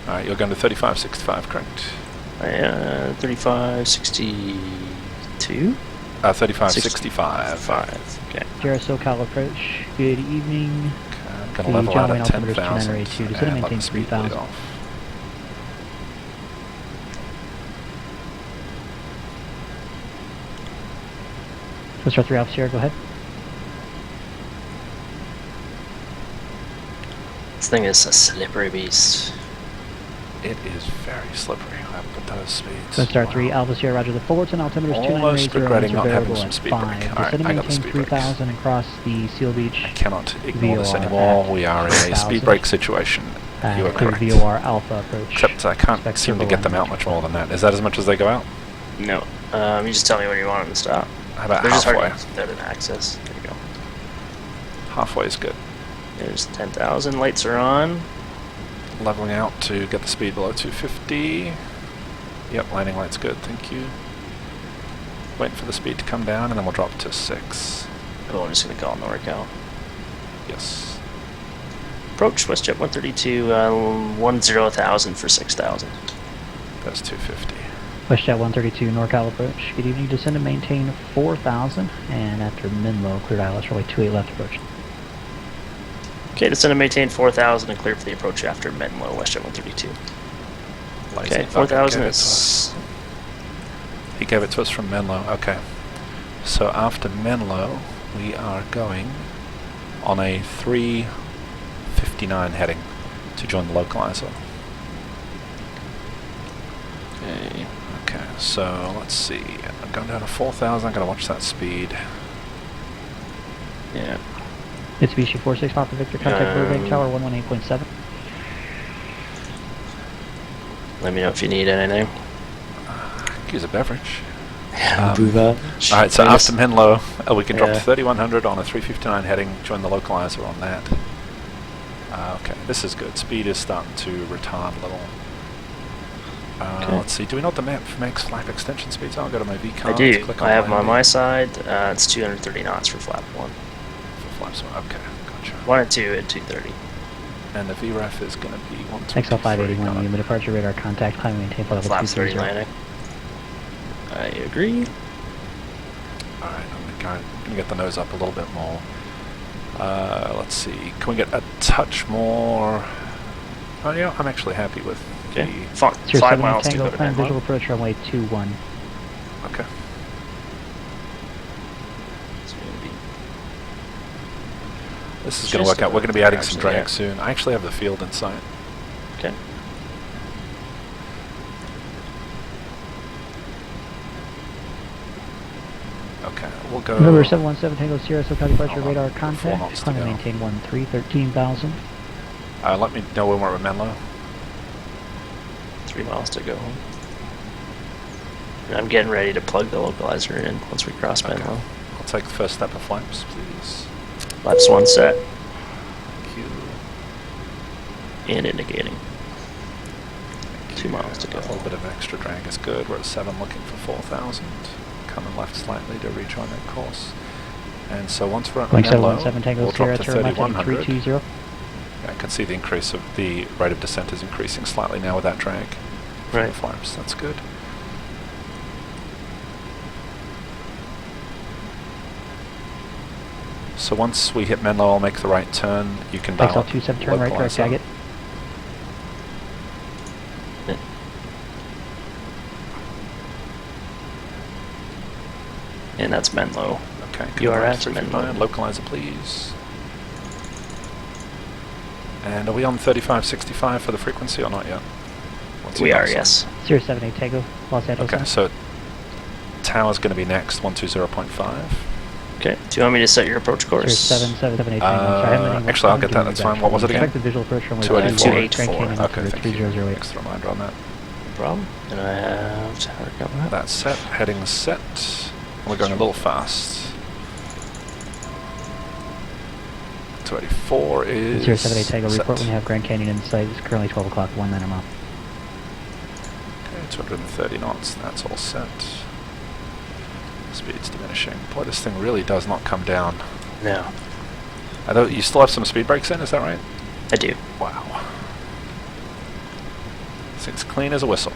Alright, you're going to 3565, correct? 3562? 3565. 5. Okay. Sierra SoCal Approach, good evening. Okay, I'm going to The level John out Wayne at altimeter is 10,000 2982. Does it and let maintain the speed bleed 3,000? off. Star 3 Alpha Sierra, go ahead. This thing is a slippery beast. It is very slippery up at those speeds. Star 3 Wow. Alpha Sierra, Roger. The Fullerton altimeter is Almost 2980. regretting not having variable some at speed 5. brake. Alright, Descend I and got the maintain speed brakes. 3,000 across the Seal Beach. I cannot ignore this VOR anymore. at We are in a 6,000. speed brake situation. You are Clear correct. VOR Alpha Approach. Except I can't Expect seem to turbo get them line out much more than that. Is that as much as they go out? No. You just tell me when you want them to stop. How about They're just hard halfway? to without an access. There you go. Halfway is good. There's 10,000. Lights are on. Leveling out to get the speed below 250. Yep, landing light's good, thank you. waiting for the speed to come down, and then we'll drop to 6. Oh, I'm just going to call NorCal. Yes. Approach WestJet 132, 10,000 for 6,000. That's 250. WestJet 132 NorCal approach. Good evening, descend and maintain 4,000, and after Menlo, cleared ILS runway 28 left approach. Okay, descend and maintain 4,000 and clear for the approach after Menlo, WestJet 132. Okay, 4,000 is... He gave it to us from Menlo, okay. So after Menlo, we are going on a 359 heading to join the localizer. Okay. Okay, so let's see. I'm going down to 4,000. I'm going to watch that speed. Yeah. Mitsubishi 46 Papa Victor, contact Burbank Tower 118.7. Let me know if you need anything. Use a beverage. Alright, Alright, so after Menlo, we can drop to 3,100 on a 359 heading, join the localizer on that. Okay, this is good. Speed is starting to retard a little. Okay. Let's see, do we know what the map max flap extension speeds are? I'll go to my V I cards, do. click on I have them on landing my side. It's 230 knots for flap 1. for flaps. Okay, gotcha. 1 and 2 at 230. And the VREF is going to be 123. XL 581, the departure radar contact, climb and maintain flight level Flap 30 230. landing. I agree. Alright, I'm going to get the nose up a little bit more. Let's see, can we get a touch more? Oh yeah, I'm actually happy with Okay. the... 5 miles to Tango, go to climb visual Menlo. approach runway 21. Okay. It's gonna be- This is It's going to just work out. We're going to be adding some actually, drag yeah. soon. I actually have the field in sight. Okay. Okay, we'll go... Number 717 Tango Sierra, SoCal departure Hold on, radar 4 contact, knots to climb and go. maintain 13,000. let me know when we're at Menlo. 3 miles to go. And I'm getting ready to plug the localizer in once we cross Okay. Menlo. I'll take the first step of flaps, please. Flaps 1 set Thank you. and indicating. 2 miles to A go. little bit of extra drag is good. We're at 7 looking for 4,000. Coming left slightly to rejoin that course. And so once we're at Link Menlo, 717 Tango we'll Sierra, drop to turn left heading 3,100. 320. I can see the increase of the rate of descent is increasing slightly now with that drag. For Right. the flaps, that's good. So once we hit Menlo, I'll make the right turn. You can dial XL up 27, turn right, correct localizer. agate. And that's Menlo. Okay, You are right, at 359, Menlo. localizer please. And are we on 3565 for the frequency or not yet? What's We your are, thoughts on- yes. 078 Tango, Los Angeles. Okay, Center. so tower's going to be next, 120.5. Okay. Do you want me to set your approach course? 07778 Tango. Sorry, I haven't been able actually, I'll to get that, that's fine. What was it again? Expected visual approach runway 284. 284. Grand Canyon Okay, altimeter thank you. 3008. Thanks for the reminder on that. No problem. And I have tower coming up. That's set, heading set. We're going a little fast. 284 is 078 Tango, set. report when you have Grand Canyon in sight. It's currently 12 o'clock, 1 minute mile. Okay, 230 knots, that's all set. Speed's diminishing. Boy, this thing really does not come down. No. Although you still have some speed brakes in, is that right? I do. Wow. This thing's clean as a whistle.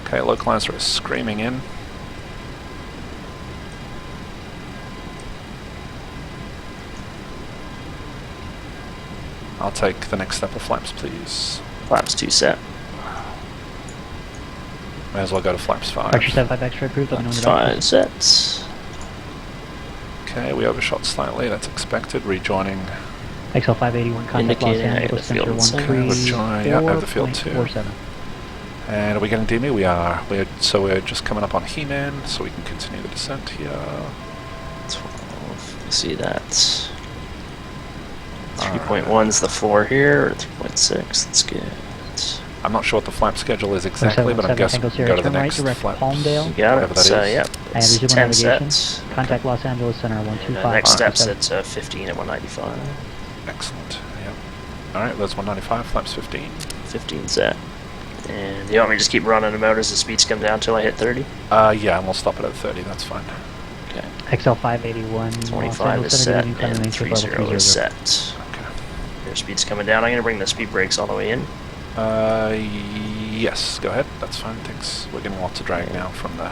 Okay, localizer is screaming in. I'll take the next step of flaps, please. Flaps 2 set. May as well go to flaps 5. Archer 75 extra approved, let me know when Flaps you're done. 5 sets. Okay, we overshot slightly, that's expected. Rejoining. XL 581, contact Los Indicating I have Angeles the field Center in sight. Let's try, yeah, I have the field too. 134.47. And are we getting DME? We are. We're just coming up on He-Man, so we can continue the descent here. 12. See that. 3.1 is the floor here, or 3.6. That's good. I'm not sure what the flap schedule is exactly, but I'm 717 guessing Tango we can Sierra, go to the turn right, next direct flaps. Palmdale. You got Whatever it. that is. Yep. I have It's resume 10 navigation. sets. Contact Los Angeles Center And 125. next steps 57. at 15 at 195. Excellent. Yep. All right, that's 195, flaps 15. 15 set. And do you want me to just keep running them out as the speeds come down until I hit 30? Yeah, and we'll stop it at 30, that's fine. Okay. XL 581. 25 is set, and 30 is set. Okay. Your speed's coming down. I'm going to bring the speed brakes all the way in. Yes, go ahead, that's fine, thanks. We're getting lots of drag now from the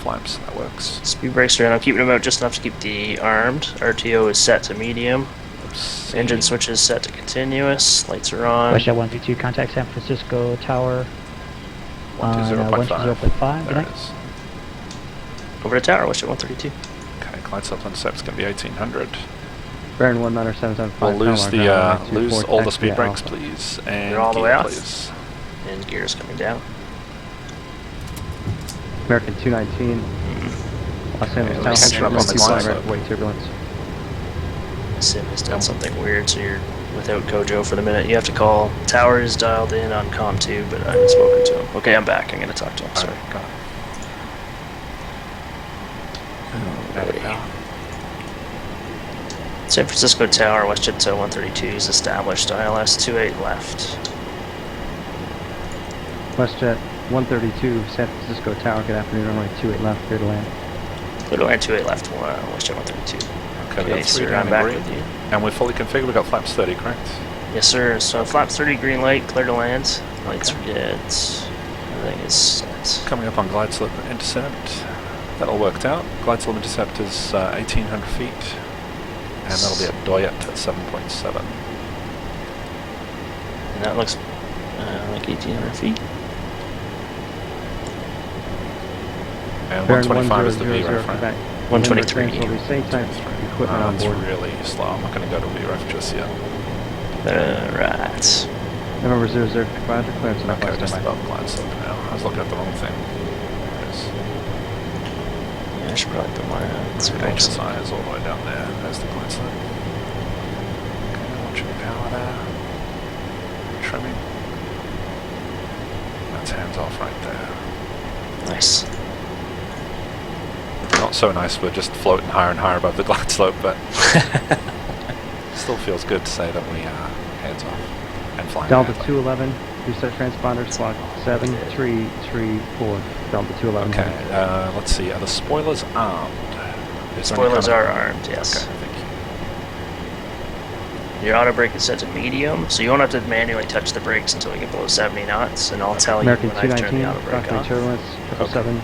flaps, that works. Speed brakes are in. I'm keeping them out just enough to keep the armed. RTO is set to medium. Oops. Engine switch is set to continuous. Lights are on. WestJet 122, contact San Francisco Tower. 120.5. 120.5. There it is. Over to tower, WestJet 132. Okay, glide slope intercept's going to be 1800. Baron 19775. We'll lose lose all the speed brakes, Alpha. please. And They're all the way gear, off. please. And gears coming down. American 219. Los Okay, Angeles let's Tower. catch up on the glide slope. Right, way turbulence. Sim has done something weird, so you're without Kojo for the minute. You have to call. Tower is dialed in on COM 2, but I haven't spoken to him. Okay, I'm back. I'm going to talk to him. Sorry. Alright, got it. Added now. San Francisco Tower, WestJet 132 is established. ILS 28 left. WestJet 132, San Francisco Tower. Good afternoon. Runway 28 left. Clear to land. Little 28 left. WestJet 132. Okay, we've Okay, got 3 sir, down I'm in back green. with you. And we're fully configured, we've got flaps 30, correct? Yes, sir. So flaps 30, green light, clear to land. Lights are good. Everything is set. Coming up on glide slope intercept. That all worked out. Glide slope intercept is 1800 feet. And that'll be at Doyet at 7.7. And that looks like 1,800 feet. And Baron 125 is the 1000 VREF, for right? back. 123. Will be same type equipment on That's board. really slow. I'm not going to go to VREF just yet. Right. November 00, Roger, clearance on Okay, West just standby. above glide slope now. I was looking at the wrong thing. There's Yeah, I should probably put my HSI is all the way down there. There's the glide slope. Okay, watching power there. Trimming. That's hands off right there. Nice. Not so nice, we're just floating higher and higher above the glide slope, but still feels good to say that we are hands off and flying. Delta badly. 211, reset transponders, slot 7334. Delta 211. Okay, let's see. Are the spoilers armed? Is there any Spoilers kind are of- armed, yes. Okay, thank you. Your auto brake is set to medium, so you won't have to manually touch the brakes until we get below 70 knots, and I'll tell American you when I've turned the 219, auto brake Cockpit off. turbulence, 777.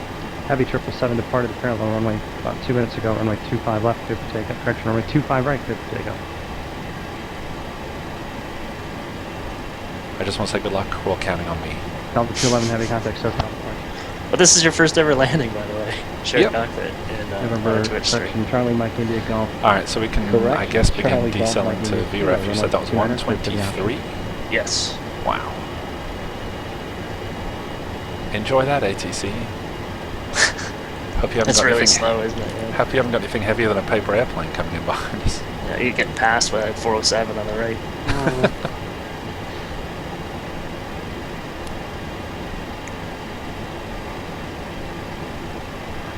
Heavy 777 departed the parallel runway about 2 minutes ago. Runway 25 left, clear for takeoff. Correction, runway 25 right, clear for takeoff. I just want to say good luck. We're all counting on me. Delta 211, heavy contact, SoCal departure. But this is your first ever landing, by the way. Shared Yep. cockpit in November, Twitch stream. correction, Charlie Mike India Golf. Alright, so we can, Correct. I guess, begin Charlie Golf, decelling Mike to India, VREF. You said that was 123. 123? Yes. Wow. Enjoy that, ATC. Hope you haven't That's got really anything, slow, isn't it? Yeah. Hope you haven't got anything heavier than a paper airplane coming in behind us. Yeah, you're getting past with that 407 on the right.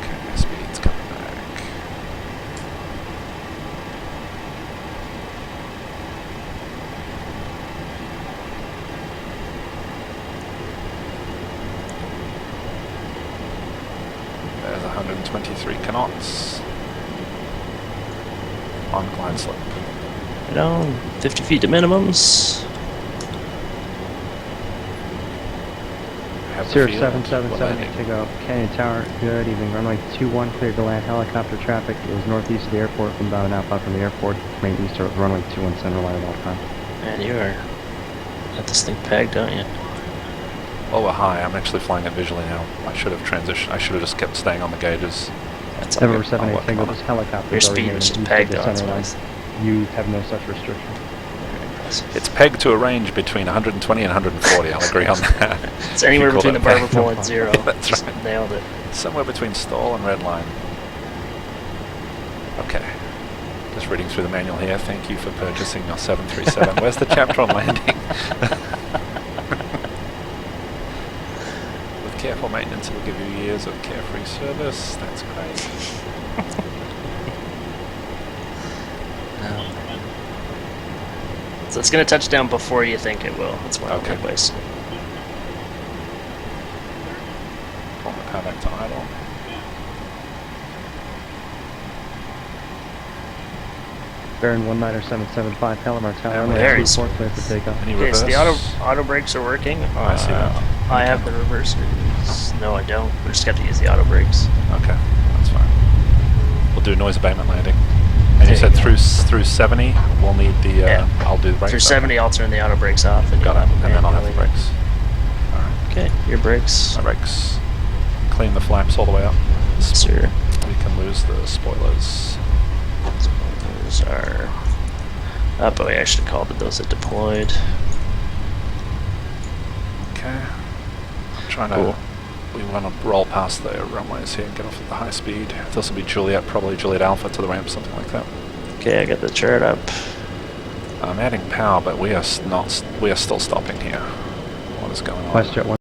Okay, speed's coming back. There's 123 knots on glide slope. Right on, 50 feet to minimums. Have the Sierra field. 777 We're landing. to go. Canyon Tower, good evening. Runway 21 cleared to land. Helicopter traffic is northeast of the airport from about an outbound from the airport. Remain east of runway 21 center line at all time. Man, you are got this thing pegged, don't you? Oh, we're high. I'm actually flying it visually now. I should have transitioned. I should have just kept staying on the gauges. That's all November good. 7 I'll 8 work Tango, on it. this helicopter Your is already speed near was the just east pegged of the on, center line. it's You have no such restriction. very impressive. It's pegged to a range between 120 and 140. I'll agree on that. It's anywhere You call between the it barber peg. pole and 0. Yeah, that's Just right. nailed it. Somewhere between stall and red line. Okay. Just reading through the manual here. Thank you for purchasing your 737. Where's the chapter on landing? With careful maintenance, it will give you years of carefree service. That's great. So it's going to touch down before you think it will. That's one of the Okay. ways. power back to idle. Baron 19775, Palomar Tower, Yeah, runway very 24 clear for takeoff. Any Okay, reverse? so the auto brakes are working. Oh, I see that. I have the reversers. No, I don't. We just have to use the auto brakes. Okay, that's fine. We'll do noise abatement landing. And you There said you go. through 70, we'll need the. Yeah. I'll do the brakes. Through Okay. 70, I'll turn the auto brakes off, and Got you'll it. have them And then I'll have the manually. brakes. All right. Okay, your brakes. My brakes. Clean the flaps all the way up. Sir. We can lose the spoilers. Those are up. Oh, yeah, I should have called it those that deployed. Okay. I'm trying to. Cool. We want to roll past the runways here and get off at the high speed. This will be Juliet, probably Juliet Alpha to the ramp, something like that. Okay, I got the chart up. I'm adding power, but we are not. We are still stopping here. What is going on? WestJet